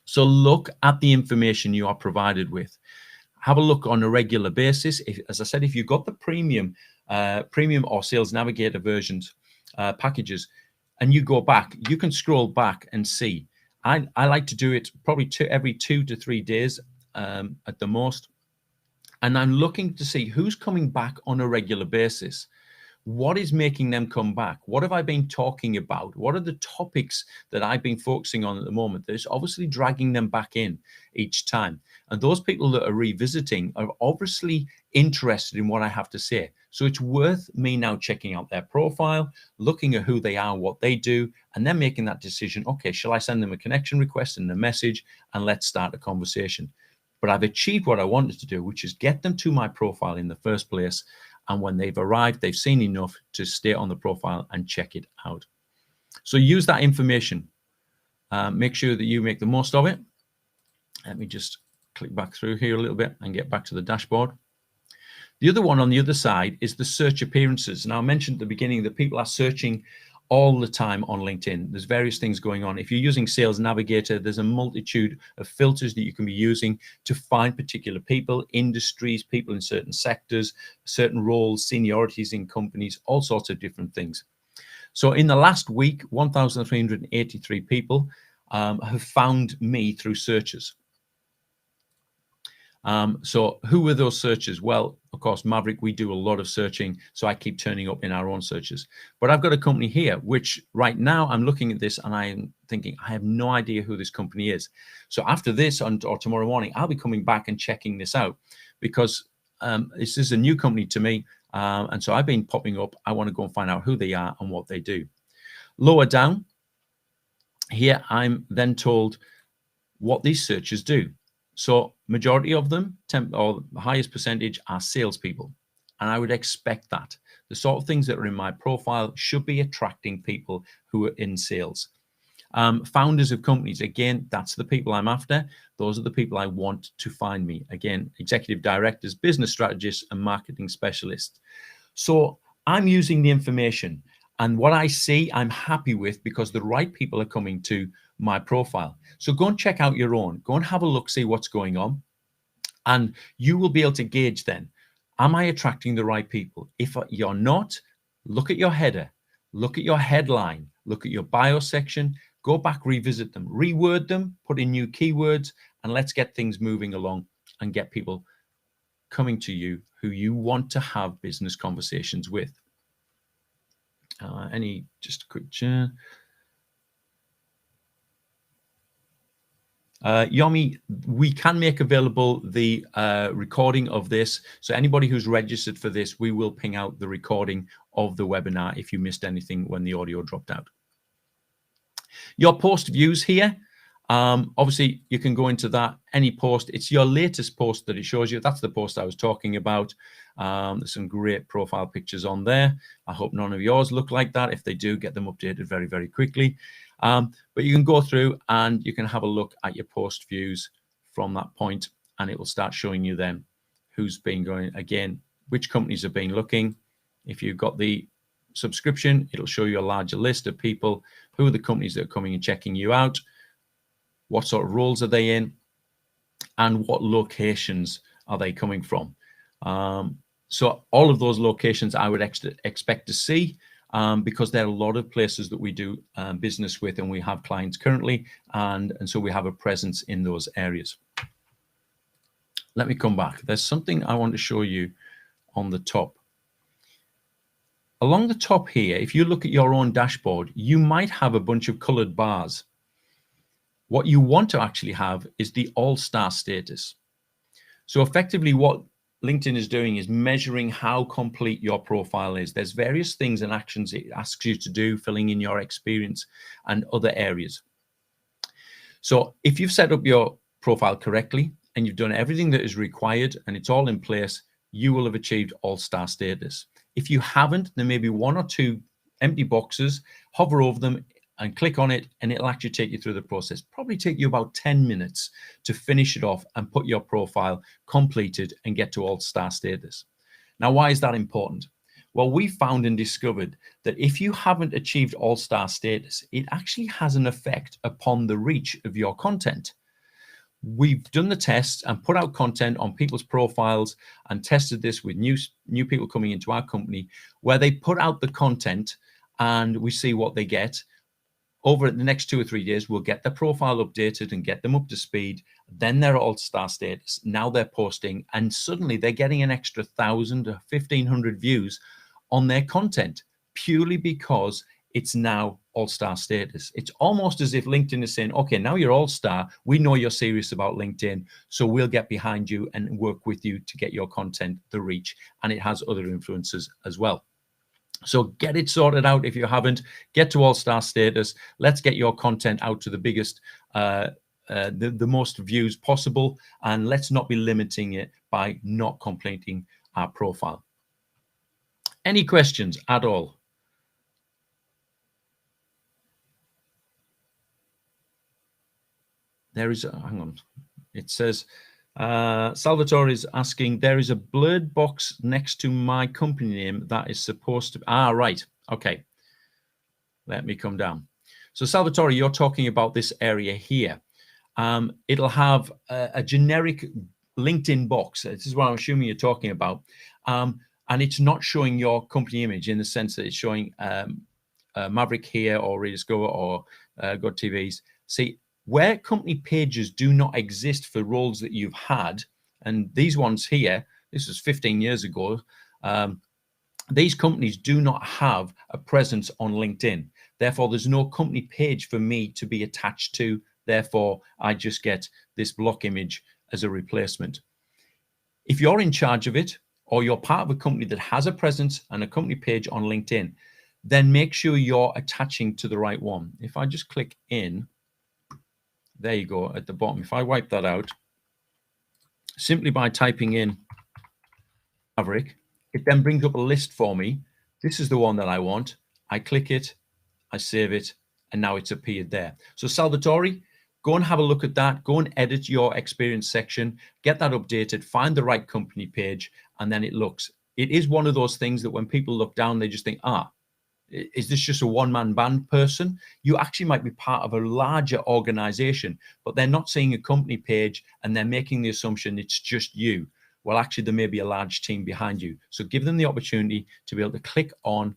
So look at the information you are provided with. Have a look on a regular basis. As I said, if you've got the premium or Sales Navigator versions, packages, and you go back, you can scroll back and see. I like to do it probably every 2 to 3 days at the most. And I'm looking to see who's coming back on a regular basis. What is making them come back? What have I been talking about? What are the topics that I've been focusing on at the moment? There's obviously dragging them back in each time. And those people that are revisiting are obviously interested in what I have to say. So it's worth me now checking out their profile, looking at who they are, what they do, and then making that decision. Okay, shall I send them a connection request and a message, and let's start a conversation? But I've achieved what I wanted to do, which is get them to my profile in the first place. And when they've arrived, they've seen enough to stay on the profile and check it out. So use that information. Make sure that you make the most of it. Let me just click back through here a little bit and get back to the dashboard. The other one on the other side is the search appearances. Now, I mentioned at the beginning that people are searching all the time on LinkedIn. There's various things going on. If you're using Sales Navigator, there's a multitude of filters that you can be using to find particular people, industries, people in certain sectors, certain roles, seniorities in companies, all sorts of different things. So in the last week, 1,383 people have found me through searches. So who were those searches? Well, of course, Maverick, we do a lot of searching, so I keep turning up in our own searches. But I've got a company here, which right now I'm looking at this and I'm thinking, I have no idea who this company is. So after this or tomorrow morning, I'll be coming back and checking this out, because this is a new company to me. And so I've been popping up. I want to go and find out who they are and what they do. Lower down here, I'm then told what these searches do. So majority of them, or the highest percentage, are salespeople. And I would expect that. The sort of things that are in my profile should be attracting people who are in sales. Founders of companies, again, that's the people I'm after. Those are the people I want to find me. Again, executive directors, business strategists, and marketing specialists. So I'm using the information, and what I see, I'm happy with, because the right people are coming to my profile. So go and check out your own. Go and have a look, see what's going on. And you will be able to gauge then, am I attracting the right people? If you're not, look at your header, look at your headline, look at your bio section, go back, revisit them, reword them, put in new keywords, and let's get things moving along and get people coming to you who you want to have business conversations with. Just a quick chat. Yomi, we can make available the recording of this. So anybody who's registered for this, we will ping out the recording of the webinar if you missed anything when the audio dropped out. Your post views here. Obviously, you can go into that, any post. It's your latest post that it shows you. That's the post I was talking about. There's some great profile pictures on there. I hope none of yours look like that. If they do, get them updated very, very quickly. But you can go through and you can have a look at your post views from that point, and it will start showing you then who's been going, again, which companies have been looking. If you've got the subscription, it'll show you a larger list of people, who are the companies that are coming and checking you out, what sort of roles are they in, and what locations are they coming from. So all of those locations I would expect to see, because there are a lot of places that we do business with, and we have clients currently, and so we have a presence in those areas. Let me come back. There's something I want to show you on the top. Along the top here, if you look at your own dashboard, you might have a bunch of colored bars. What you want to actually have is the all-star status. So effectively what LinkedIn is doing is measuring how complete your profile is. There's various things and actions it asks you to do, filling in your experience and other areas. So if you've set up your profile correctly and you've done everything that is required and it's all in place, you will have achieved all-star status. If you haven't, there may be one or two empty boxes. Hover over them and click on it, and it'll actually take you through the process. Probably take you about 10 minutes to finish it off and put your profile completed and get to all-star status. Now, why is that important? Well, we found and discovered that if you haven't achieved all-star status, it actually has an effect upon the reach of your content. We've done the tests and put out content on people's profiles and tested this with new people coming into our company, where they put out the content and we see what they get. Over the next 2 or 3 days, we'll get their profile updated and get them up to speed. Then they're all-star status. Now they're posting, and suddenly they're getting an extra 1,000 or 1,500 views on their content, purely because it's now all-star status. It's almost as if LinkedIn is saying, okay, now you're all-star. We know you're serious about LinkedIn, so we'll get behind you and work with you to get your content the reach. And it has other influences as well. So get it sorted out if you haven't. Get to all-star status. Let's get your content out to the biggest, the most views possible, and let's not be limiting it by not completing our profile. Any questions at all? There is, hang on. It says, Salvatore is asking, there is a blurred box next to my company name that is supposed to, right. Okay. Let me come down. So Salvatore, you're talking about this area here. It'll have a generic LinkedIn box. This is what I'm assuming you're talking about. And it's not showing your company image in the sense that it's showing Maverick here or Rediscover or GodTVs. See, where company pages do not exist for roles that you've had, and these ones here, this was 15 years ago, these companies do not have a presence on LinkedIn. Therefore, there's no company page for me to be attached to. Therefore, I just get this block image as a replacement. If you're in charge of it, or you're part of a company that has a presence and a company page on LinkedIn, then make sure you're attaching to the right one. If I just click in, there you go at the bottom. If I wipe that out, simply by typing in Maverick, it then brings up a list for me. This is the one that I want. I click it, I save it, and now it's appeared there. So Salvatore, go and have a look at that. Go and edit your experience section, get that updated, find the right company page, and then it looks. It is one of those things that when people look down, they just think, is this just a one-man band person? You actually might be part of a larger organization, but they're not seeing a company page and they're making the assumption it's just you. Well, actually, there may be a large team behind you. So give them the opportunity to be able to click on,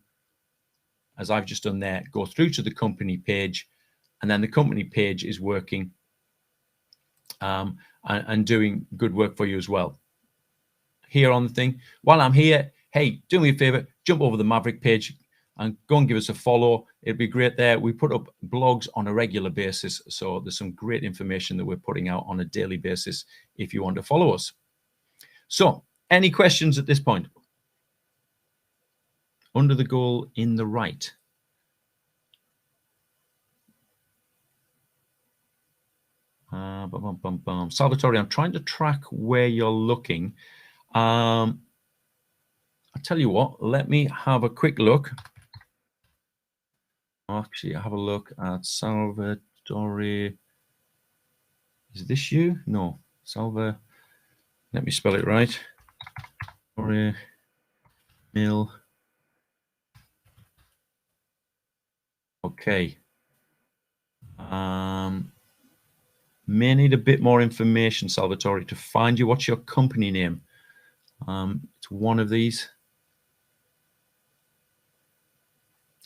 as I've just done there, go through to the company page, and then the company page is working and doing good work for you as well. Here on the thing, while I'm here, hey, do me a favor, jump over the Maverick page and go and give us a follow. It'd be great there. We put up blogs on a regular basis, so there's some great information that we're putting out on a daily basis if you want to follow us. So, any questions at this point? Under the goal in the right. Salvatore, I'm trying to track where you're looking. I'll tell you what, let me have a quick look. Actually, have a look at Salvatore. Is this you? No, Salva. Let me spell it right. Salvatore Mill. Okay. May need a bit more information, Salvatore, to find you. What's your company name? It's one of these.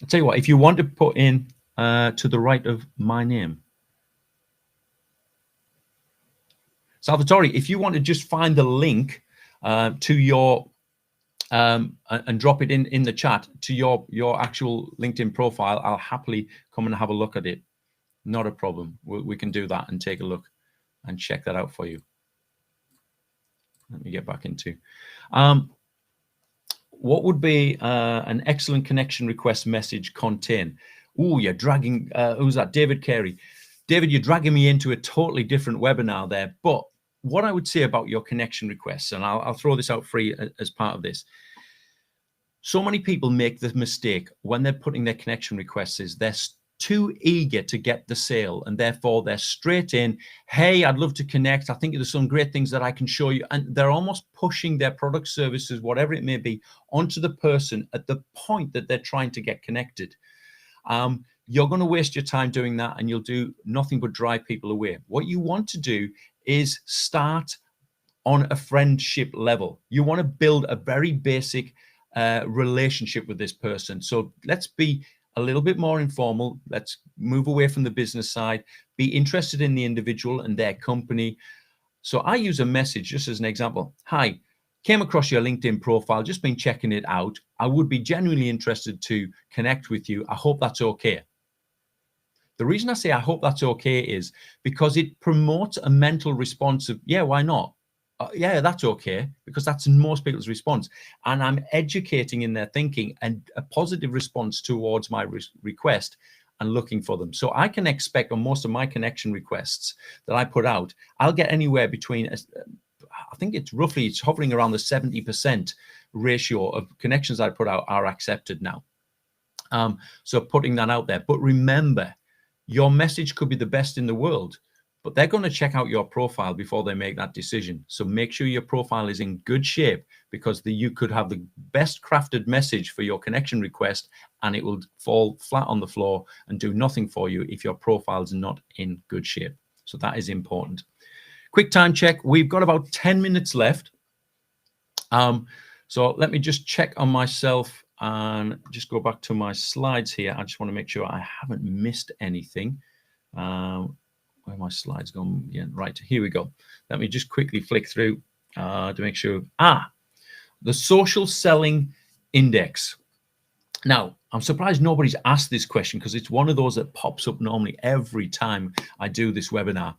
I'll tell you what, if you want to put in to the right of my name, Salvatore, if you want to just find the link to your and drop it in the chat to your actual LinkedIn profile, I'll happily come and have a look at it. Not a problem. We can do that and take a look and check that out for you. Let me get back into what would be an excellent connection request message contain? Oh, you're dragging, who's that? David Carey. David, you're dragging me into a totally different webinar there. But what I would say about your connection requests, and I'll throw this out free as part of this. So many people make the mistake when they're putting their connection requests is they're too eager to get the sale, and therefore they're straight in. Hey, I'd love to connect. I think there's some great things that I can show you. And they're almost pushing their product, services, whatever it may be, onto the person at the point that they're trying to get connected. You're going to waste your time doing that, and you'll do nothing but drive people away. What you want to do is start on a friendship level. You want to build a very basic relationship with this person. So let's be a little bit more informal. Let's move away from the business side, be interested in the individual and their company. So I use a message just as an example. Hi, came across your LinkedIn profile, just been checking it out. I would be genuinely interested to connect with you. I hope that's okay. The reason I say I hope that's okay is because it promotes a mental response of, yeah, why not? Yeah, that's okay, because that's most people's response. And I'm educating in their thinking and a positive response towards my request and looking for them. So I can expect on most of my connection requests that I put out, I'll get anywhere between, I think it's hovering around the 70% ratio of connections I put out are accepted now. So putting that out there. But remember, your message could be the best in the world, but they're going to check out your profile before they make that decision. So make sure your profile is in good shape, because you could have the best crafted message for your connection request and it will fall flat on the floor and do nothing for you if your profile is not in good shape. So that is important. Quick time check. We've got about 10 minutes left. So let me just check on myself and just go back to my slides here. I just want to make sure I haven't missed anything. Where my slides gone? Yeah, right, here we go. Let me just quickly flick through to make sure. The social selling index. Now, I'm surprised nobody's asked this question, because it's one of those that pops up normally every time I do this webinar.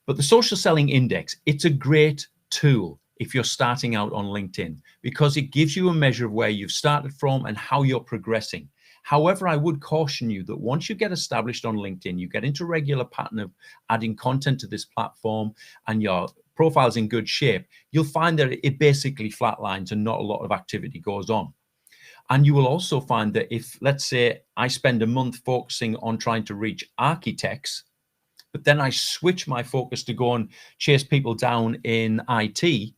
But the social selling index, it's a great tool if you're starting out on LinkedIn, because it gives you a measure of where you've started from and how you're progressing. However, I would caution you that once you get established on LinkedIn, you get into a regular pattern of adding content to this platform and your profile's in good shape, you'll find that it basically flatlines and not a lot of activity goes on. And you will also find that if, let's say, I spend a month focusing on trying to reach architects, but then I switch my focus to go and chase people down in IT,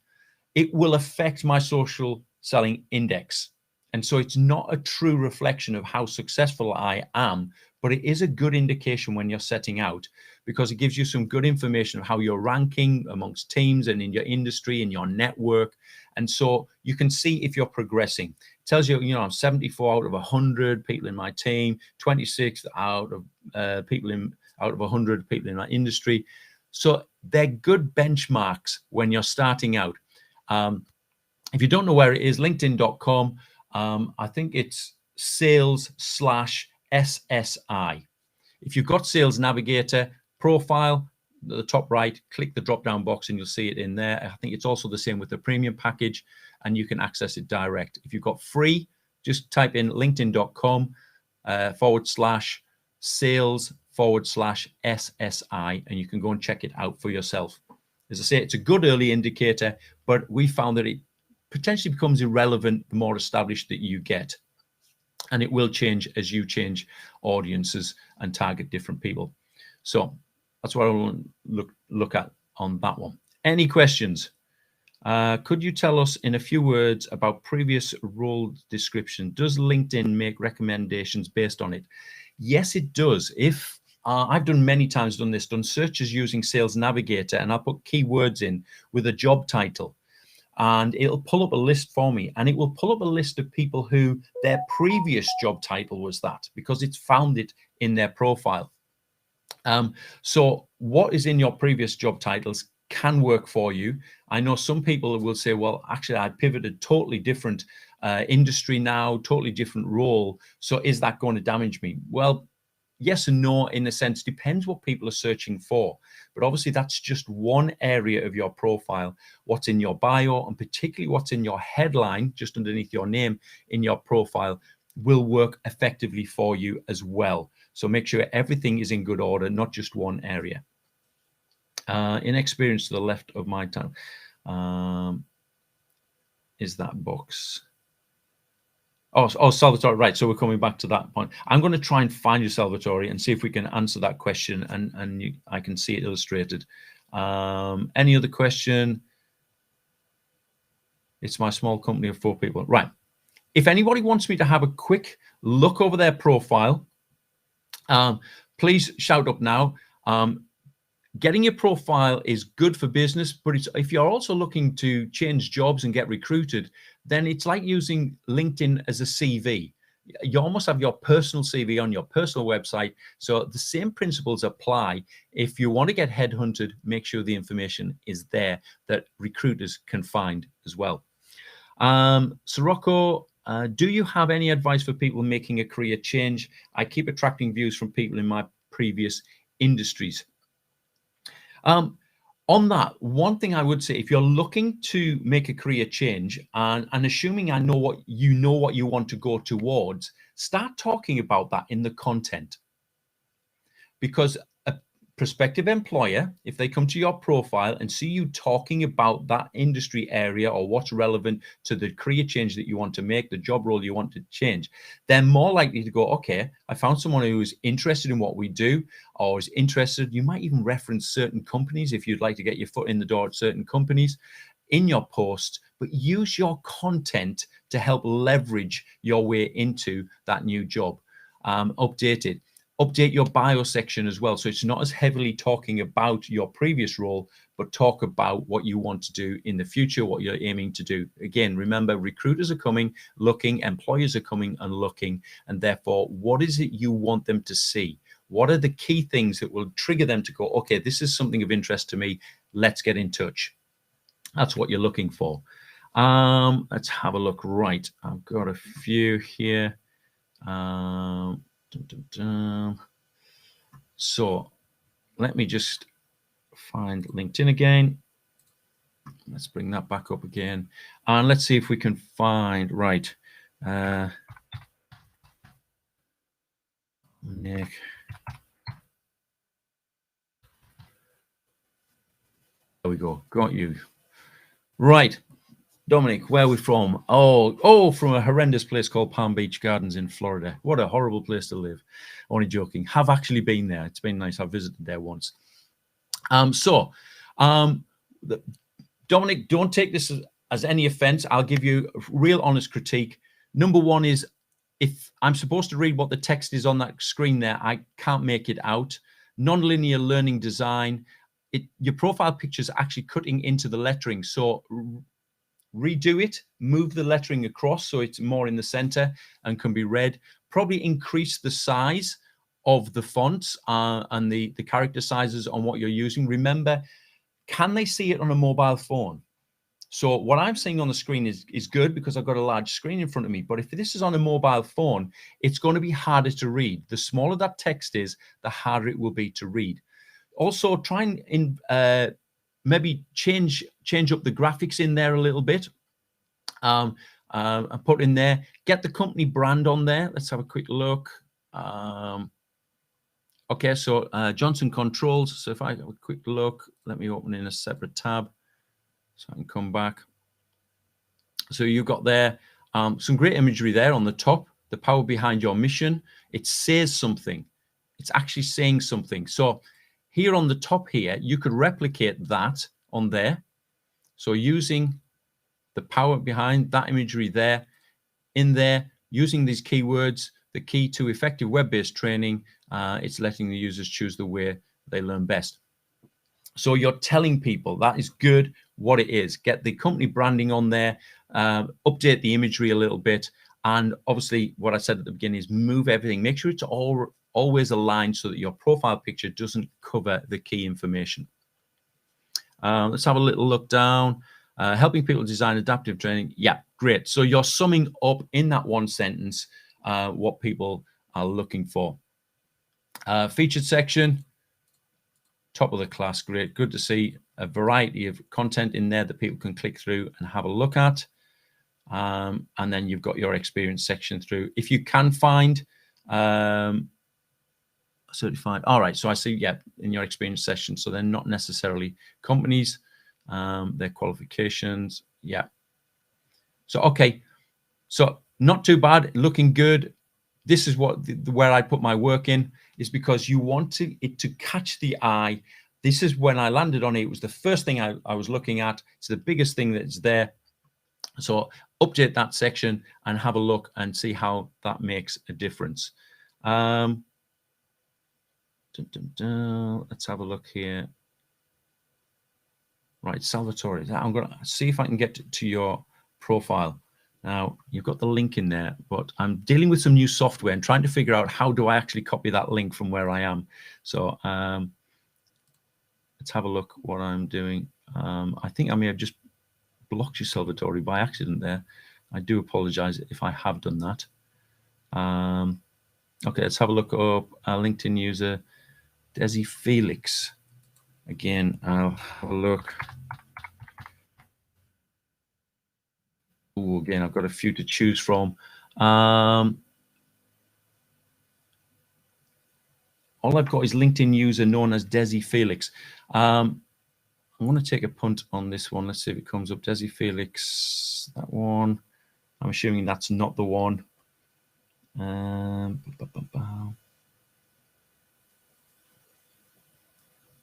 it will affect my social selling index. And so it's not a true reflection of how successful I am, but it is a good indication when you're setting out, because it gives you some good information of how you're ranking amongst teams and in your industry and your network. And so you can see if you're progressing. It tells you, I'm 74 out of 100 people in my team, 26 out of out of 100 people in my industry. So they're good benchmarks when you're starting out. If you don't know where it is, linkedin.com. I think it's sales/SSI. If you've got Sales Navigator profile, at the top right, click the drop down box and you'll see it in there. I think it's also the same with the premium package, and you can access it direct. If you've got free, just type in linkedin.com /sales/SSI, and you can go and check it out for yourself. As I say, it's a good early indicator, but we found that it potentially becomes irrelevant the more established that you get. And it will change as you change audiences and target different people. So that's what I want to look at on that one. Any questions? Could you tell us in a few words about previous role description? Does LinkedIn make recommendations based on it? Yes, it does. If I've done many times done searches using Sales Navigator, and I'll put keywords in with a job title, and it'll pull up a list for me, and it will pull up a list of people who their previous job title was that, because it's found it in their profile. So what is in your previous job titles can work for you. I know some people will say, well, actually, I pivoted totally different industry now, totally different role. So is that going to damage me? Well, yes and no, in a sense, depends what people are searching for. But obviously, that's just one area of your profile. What's in your bio, and particularly what's in your headline, just underneath your name in your profile, will work effectively for you as well. So make sure everything is in good order, not just one area. Inexperience to the left of my tongue. Is that box? Oh, Salvatore, right. So we're coming back to that point. I'm going to try and find you, Salvatore, and see if we can answer that question, and I can see it illustrated. Any other question? It's my small company of 4 people. Right. If anybody wants me to have a quick look over their profile, please shout up now. Getting your profile is good for business, but if you're also looking to change jobs and get recruited, then it's like using LinkedIn as a CV. You almost have your personal CV on your personal website. So the same principles apply. If you want to get headhunted, make sure the information is there that recruiters can find as well. Sirocco, do you have any advice for people making a career change? I keep attracting views from people in my previous industries. On that, one thing I would say, if you're looking to make a career change, and assuming I know what you want to go towards, start talking about that in the content. Because a prospective employer, if they come to your profile and see you talking about that industry area or what's relevant to the career change that you want to make, the job role you want to change, they're more likely to go, okay, I found someone who is interested in what we do, or is interested. You might even reference certain companies if you'd like to get your foot in the door at certain companies in your post, but use your content to help leverage your way into that new job. Update your bio section as well. So it's not as heavily talking about your previous role, but talk about what you want to do in the future, what you're aiming to do. Again, remember, recruiters are coming, looking, employers are coming and looking. And therefore, what is it you want them to see? What are the key things that will trigger them to go, okay, this is something of interest to me. Let's get in touch. That's what you're looking for. Let's have a look. Right. I've got a few here. So let me just find LinkedIn again. Let's bring that back up again. And let's see if we can find, right. Nick. There we go. Got you. Right. Dominic, where are we from? Oh, from a horrendous place called Palm Beach Gardens in Florida. What a horrible place to live. Only joking. Have actually been there. It's been nice. I've visited there once. Dominic, don't take this as any offense. I'll give you a real honest critique. Number one is, if I'm supposed to read what the text is on that screen there, I can't make it out. Nonlinear learning design. Your profile picture is actually cutting into the lettering. So redo it, move the lettering across so it's more in the center and can be read. Probably increase the size of the fonts and the character sizes on what you're using. Remember, can they see it on a mobile phone? So what I'm seeing on the screen is good because I've got a large screen in front of me. But if this is on a mobile phone, it's going to be harder to read. The smaller that text is, the harder it will be to read. Also, try and maybe change up the graphics in there a little bit. And put in there, get the company brand on there. Let's have a quick look. Okay, so Johnson Controls. So if I have a quick look, let me open in a separate tab so I can come back. So you've got there some great imagery there on the top, the power behind your mission. It says something. It's actually saying something. So here on the top here, you could replicate that on there. So using the power behind that imagery there, in there, using these keywords, the key to effective web-based training, it's letting the users choose the way they learn best. So you're telling people that is good, what it is. Get the company branding on there, update the imagery a little bit, and obviously what I said at the beginning is move everything. Make sure it's always aligned so that your profile picture doesn't cover the key information. Let's have a little look down. Helping people design adaptive training. Yeah, great. So you're summing up in that one sentence what people are looking for. Featured section, top of the class. Great. Good to see a variety of content in there that people can click through and have a look at. And then you've got your experience section through. If you can find certified. All right. So I see, yeah, in your experience session. So they're not necessarily companies. Their qualifications. Yeah. So, okay. So not too bad, looking good. This is what where I put my work in, is because you want it to catch the eye. This is when I landed on it. It was the first thing I was looking at. It's the biggest thing that's there. So update that section and have a look and see how that makes a difference. Let's have a look here. Right, Salvatore, I'm going to see if I can get to your profile. Now, you've got the link in there, but I'm dealing with some new software and trying to figure out how do I actually copy that link from where I am. So let's have a look what I'm doing. I think I may have just blocked you, Salvatore, by accident there. I do apologize if I have done that. Okay, let's have a look up our LinkedIn user, Desi Felix. Again, I'll have a look. Ooh, again, I've got a few to choose from. All I've got is LinkedIn user known as Desi Felix. I'm going to take a punt on this one. Let's see if it comes up. Desi Felix, that one. I'm assuming that's not the one.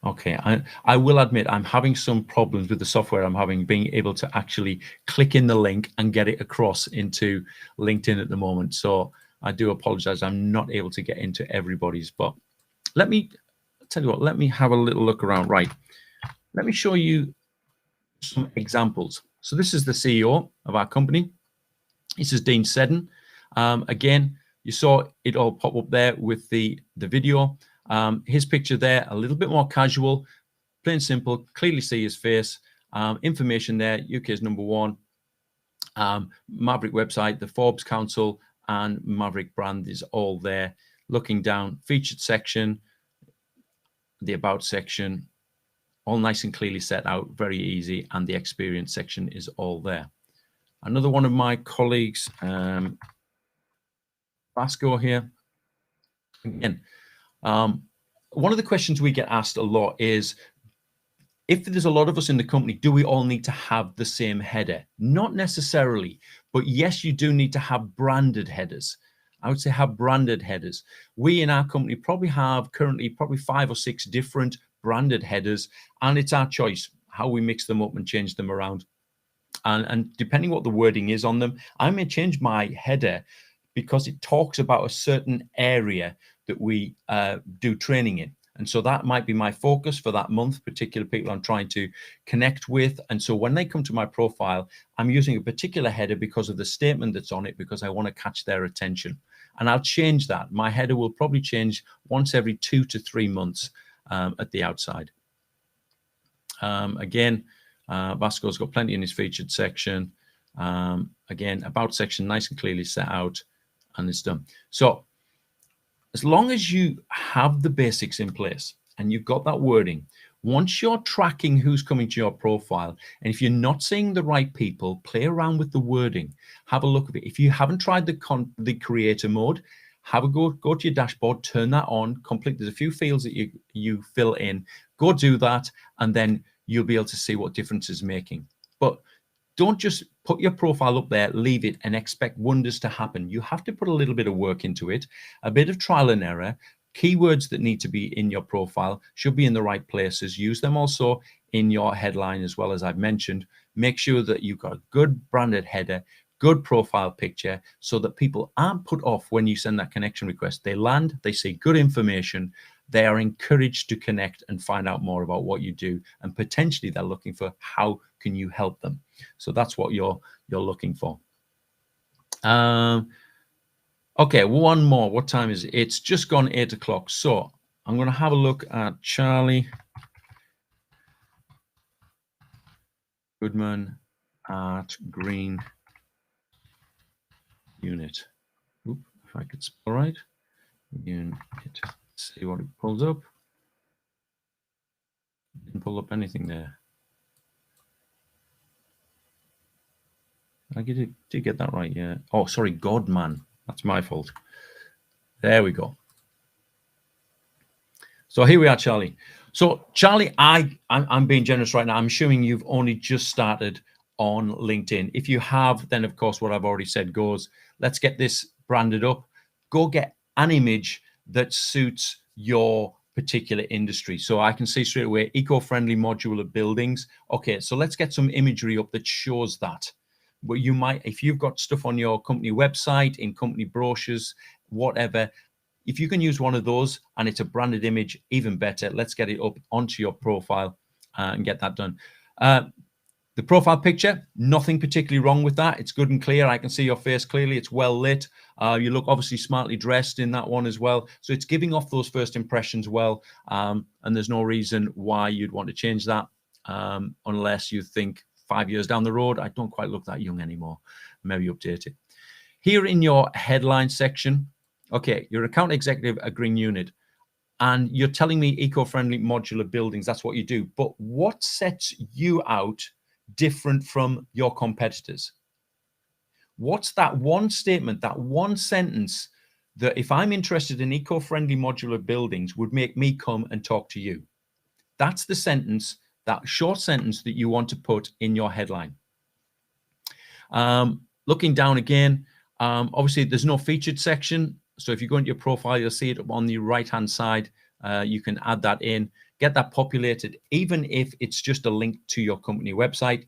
Okay, I will admit I'm having some problems with the software I'm having, being able to actually click in the link and get it across into LinkedIn at the moment. So I do apologize. I'm not able to get into everybody's, but let me tell you what, let me have a little look around. Right. Let me show you some examples. So this is the CEO of our company. This is Dean Seddon. Again, you saw it all pop up there with the video. His picture there, a little bit more casual, plain simple, clearly see his face. Information there, UK's #1. Maverick website, the Forbes Council, and Maverick brand is all there. Looking down, featured section, the about section, all nice and clearly set out, very easy, and the experience section is all there. Another one of my colleagues, Vasco here. Again, one of the questions we get asked a lot is, if there's a lot of us in the company, do we all need to have the same header? Not necessarily, but yes, you do need to have branded headers. I would say have branded headers. We in our company probably have currently probably 5 or 6 different branded headers, and it's our choice how we mix them up and change them around. And depending what the wording is on them, I may change my header because it talks about a certain area that we do training in. And so that might be my focus for that month, particular people I'm trying to connect with. And so when they come to my profile, I'm using a particular header because of the statement that's on it, because I want to catch their attention. And I'll change that. My header will probably change once every 2 to 3 months at the outside. Again, Vasco's got plenty in his featured section. Again, about section, nice and clearly set out, and it's done. So as long as you have the basics in place and you've got that wording, once you're tracking who's coming to your profile, and if you're not seeing the right people, play around with the wording, have a look at it. If you haven't tried the creator mode, have a go to your dashboard, turn that on, complete. There's a few fields that you fill in, go do that, and then you'll be able to see what difference it's making. But don't just put your profile up there, leave it, and expect wonders to happen. You have to put a little bit of work into it, a bit of trial and error. Keywords that need to be in your profile should be in the right places. Use them also in your headline as well, as I've mentioned. Make sure that you've got a good branded header, good profile picture, so that people aren't put off when you send that connection request. They land, they see good information, they are encouraged to connect and find out more about what you do, and potentially they're looking for how can you help them. So that's what you're looking for. Okay, one more. What time is it? It's just gone 8 o'clock. So I'm going to have a look at Charlie Goodman at Green Unit. Oop, if I could spell right. Unit. See what it pulls up. Didn't pull up anything there. I did get that right, yeah. Oh, sorry, Godman. That's my fault. There we go. So here we are, Charlie. So Charlie, I'm being generous right now. I'm assuming you've only just started on LinkedIn. If you have, then of course what I've already said goes. Let's get this branded up. Go get an image that suits your particular industry. So I can see straight away eco-friendly modular buildings. Okay, so let's get some imagery up that shows that. But you might, if you've got stuff on your company website, in company brochures, whatever, if you can use one of those and it's a branded image, even better. Let's get it up onto your profile and get that done. The profile picture, nothing particularly wrong with that. It's good and clear. I can see your face clearly. It's well lit. You look obviously smartly dressed in that one as well. So it's giving off those first impressions well. And there's no reason why you'd want to change that unless you think 5 years down the road, I don't quite look that young anymore. Maybe update it. Here in your headline section, okay, you're account executive at Green Unit. And you're telling me eco-friendly modular buildings, that's what you do. But what sets you out different from your competitors? What's that one statement, that one sentence that if I'm interested in eco-friendly modular buildings would make me come and talk to you? That's the sentence, that short sentence that you want to put in your headline. Looking down again, obviously there's no featured section. So if you go into your profile, you'll see it on the right-hand side. You can add that in, get that populated, even if it's just a link to your company website,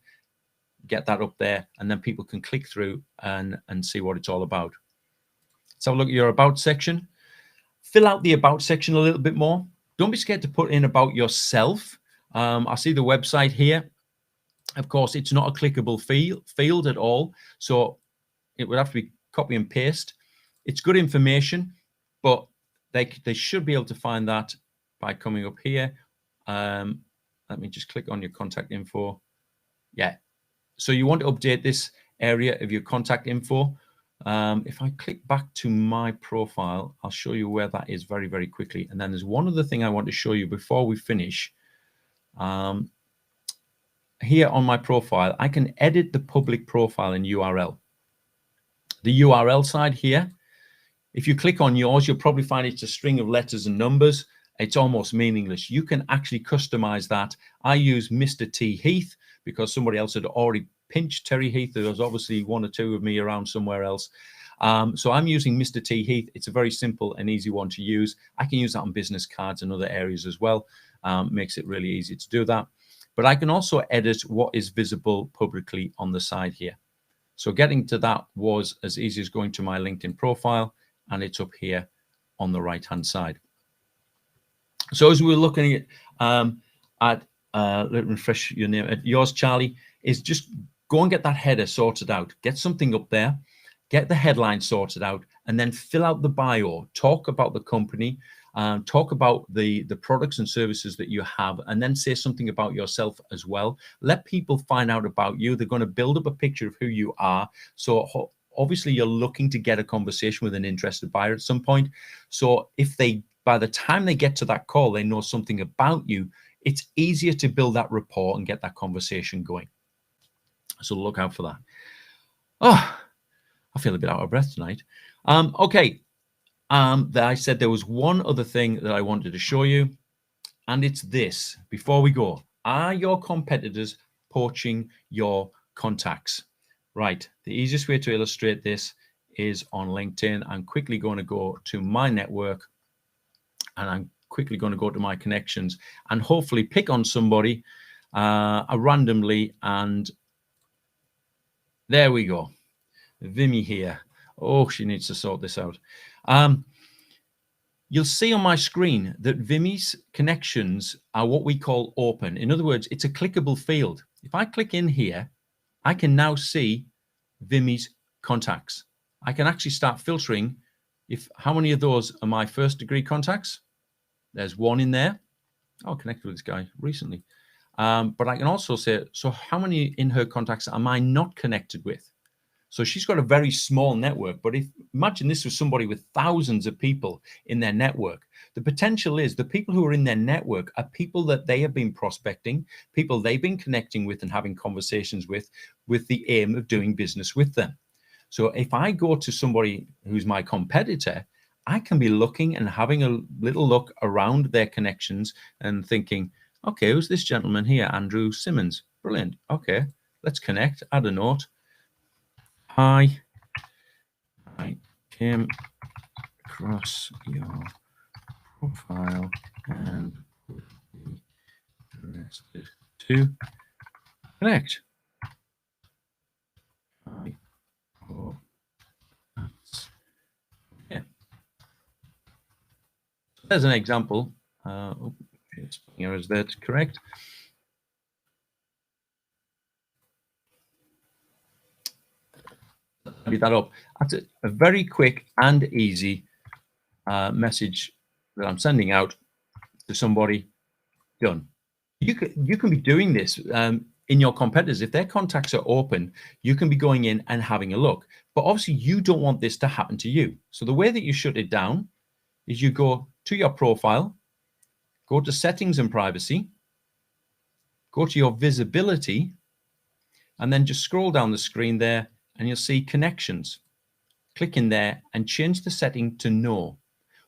get that up there, and then people can click through and see what it's all about. Let's have a look at your about section. Fill out the about section a little bit more. Don't be scared to put in about yourself. I see the website here. Of course, it's not a clickable field at all. So it would have to be copy and paste. It's good information, but they should be able to find that by coming up here. Let me just click on your contact info. Yeah. So you want to update this area of your contact info. If I click back to my profile, I'll show you where that is very, very quickly. And then there's one other thing I want to show you before we finish. Here on my profile, I can edit the public profile in URL. The URL side here, if you click on yours, you'll probably find it's a string of letters and numbers. It's almost meaningless. You can actually customize that. I use Mr. T. Heath because somebody else had already pinched Terry Heath. There was obviously one or two of me around somewhere else. So I'm using Mr. T. Heath. It's a very simple and easy one to use. I can use that on business cards and other areas as well. Makes it really easy to do that. But I can also edit what is visible publicly on the side here. So getting to that was as easy as going to my LinkedIn profile, and it's up here on the right-hand side. So as we're looking at let me refresh your name, at yours, Charlie, is just go and get that header sorted out. Get something up there, get the headline sorted out, and then fill out the bio. Talk about the company, talk about the products and services that you have, and then say something about yourself as well. Let people find out about you. They're going to build up a picture of who you are. So obviously you're looking to get a conversation with an interested buyer at some point. So if by the time they get to that call, they know something about you, it's easier to build that rapport and get that conversation going. So look out for that. Oh, I feel a bit out of breath tonight. Okay. I said there was one other thing that I wanted to show you, and it's this. Before we go, are your competitors poaching your contacts? Right. The easiest way to illustrate this is on LinkedIn. I'm quickly going to go to my network, and I'm quickly going to go to my connections and hopefully pick on somebody randomly. And there we go. Vimy here. Oh, she needs to sort this out. You'll see on my screen that Vimy's connections are what we call open. In other words, it's a clickable field. If I click in here, I can now see Vimy's contacts. I can actually start filtering how many of those are my first degree contacts. There's one in there. I connected with this guy recently. But I can also say, so how many in her contacts am I not connected with? So she's got a very small network, but imagine this was somebody with thousands of people in their network. The potential is the people who are in their network are people that they have been prospecting, people they've been connecting with and having conversations with the aim of doing business with them. So if I go to somebody who's my competitor, I can be looking and having a little look around their connections and thinking, okay, who's this gentleman here? Andrew Simmons. Brilliant. Okay. Let's connect. Add a note. Hi, I came across your profile and would be interested to connect. I hope that's okay. So there's an example. Is that correct? Beat that up. That's a very quick and easy message that I'm sending out to somebody. Done. You can be doing this in your competitors. If their contacts are open, you can be going in and having a look. But obviously, you don't want this to happen to you. So the way that you shut it down is you go to your profile, go to settings and privacy, go to your visibility, and then just scroll down the screen there and you'll see connections. Click in there and change the setting to no.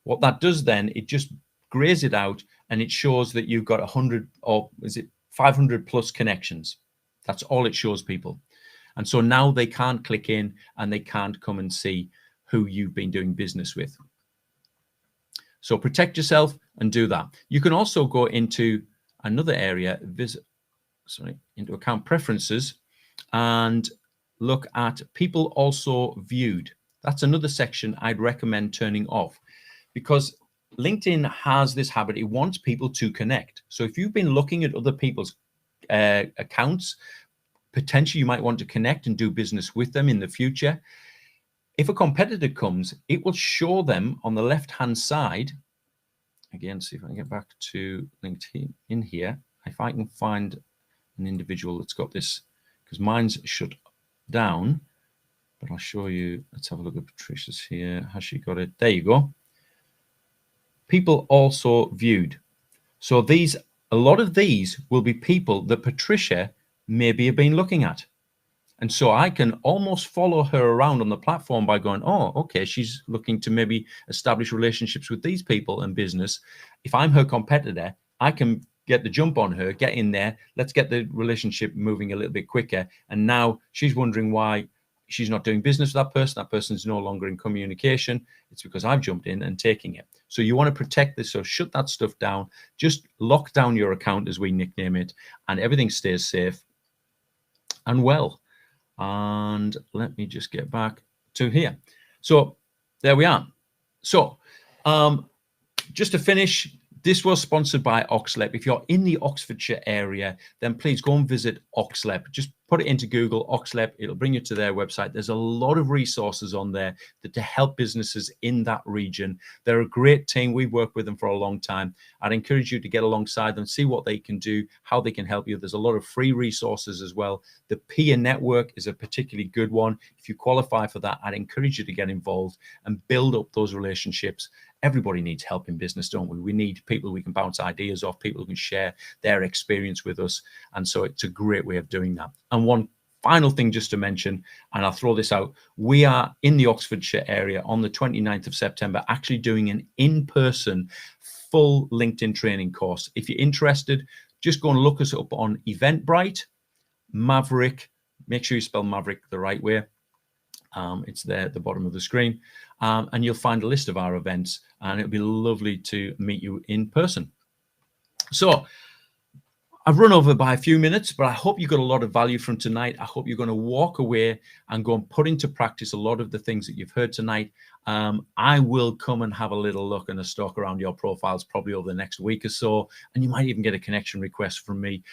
What that does then, it just grays it out and it shows that you've got 100 or is it 500 plus connections. That's all it shows people. And so now they can't click in and they can't come and see who you've been doing business with. So protect yourself and do that. You can also go into another area, into account preferences and look at people also viewed. That's another section I'd recommend turning off because LinkedIn has this habit. It wants people to connect. So if you've been looking at other people's accounts, potentially you might want to connect and do business with them in the future. If a competitor comes, it will show them on the left-hand side. Again, see if I can get back to LinkedIn in here. If I can find an individual that's got this, because mine's shut down, but I'll show you. Let's have a look at Patricia's here. Has she got it? There you go. People also viewed. So a lot of these will be people that Patricia maybe have been looking at. And so I can almost follow her around on the platform by going, oh, okay, she's looking to maybe establish relationships with these people in business. If I'm her competitor, I can get the jump on her, get in there. Let's get the relationship moving a little bit quicker. And now she's wondering why she's not doing business with that person. That person's no longer in communication. It's because I've jumped in and taking it. So you want to protect this. So shut that stuff down. Just lock down your account, as we nickname it, and everything stays safe and well. And let me just get back to here. So there we are. So just to finish, this was sponsored by OxLEP. If you're in the Oxfordshire area, then please go and visit OxLEP. Just put it into Google, OxLEP. It'll bring you to their website. There's a lot of resources on there to help businesses in that region. They're a great team. We've worked with them for a long time. I'd encourage you to get alongside them, see what they can do, how they can help you. There's a lot of free resources as well. The peer network is a particularly good one. If you qualify for that, I'd encourage you to get involved and build up those relationships. Everybody needs help in business, don't we? We need people we can bounce ideas off, people who can share their experience with us. And so it's a great way of doing that. And one final thing just to mention, and I'll throw this out, we are in the Oxfordshire area on the 29th of September, actually doing an in-person full LinkedIn training course. If you're interested, just go and look us up on Eventbrite, Maverick. Make sure you spell Maverick the right way. It's there at the bottom of the screen. And you'll find a list of our events, and it'll be lovely to meet you in person. So I've run over by a few minutes, but I hope you got a lot of value from tonight. I hope you're going to walk away and go and put into practice a lot of the things that you've heard tonight. I will come and have a little look and a stalk around your profiles probably over the next week or so, and you might even get a connection request from me.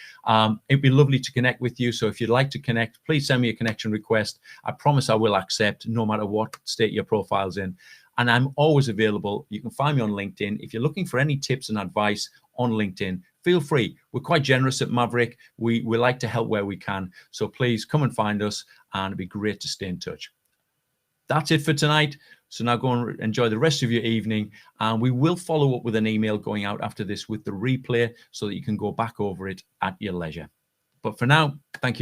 It'd be lovely to connect with you. So if you'd like to connect, please send me a connection request. I promise I will accept no matter what state your profile's in. And I'm always available. You can find me on LinkedIn. If you're looking for any tips and advice on LinkedIn, feel free. We're quite generous at Maverick. We like to help where we can. So please come and find us, and it'd be great to stay in touch. That's it for tonight. So now go and enjoy the rest of your evening. And we will follow up with an email going out after this with the replay so that you can go back over it at your leisure. But for now, thank you.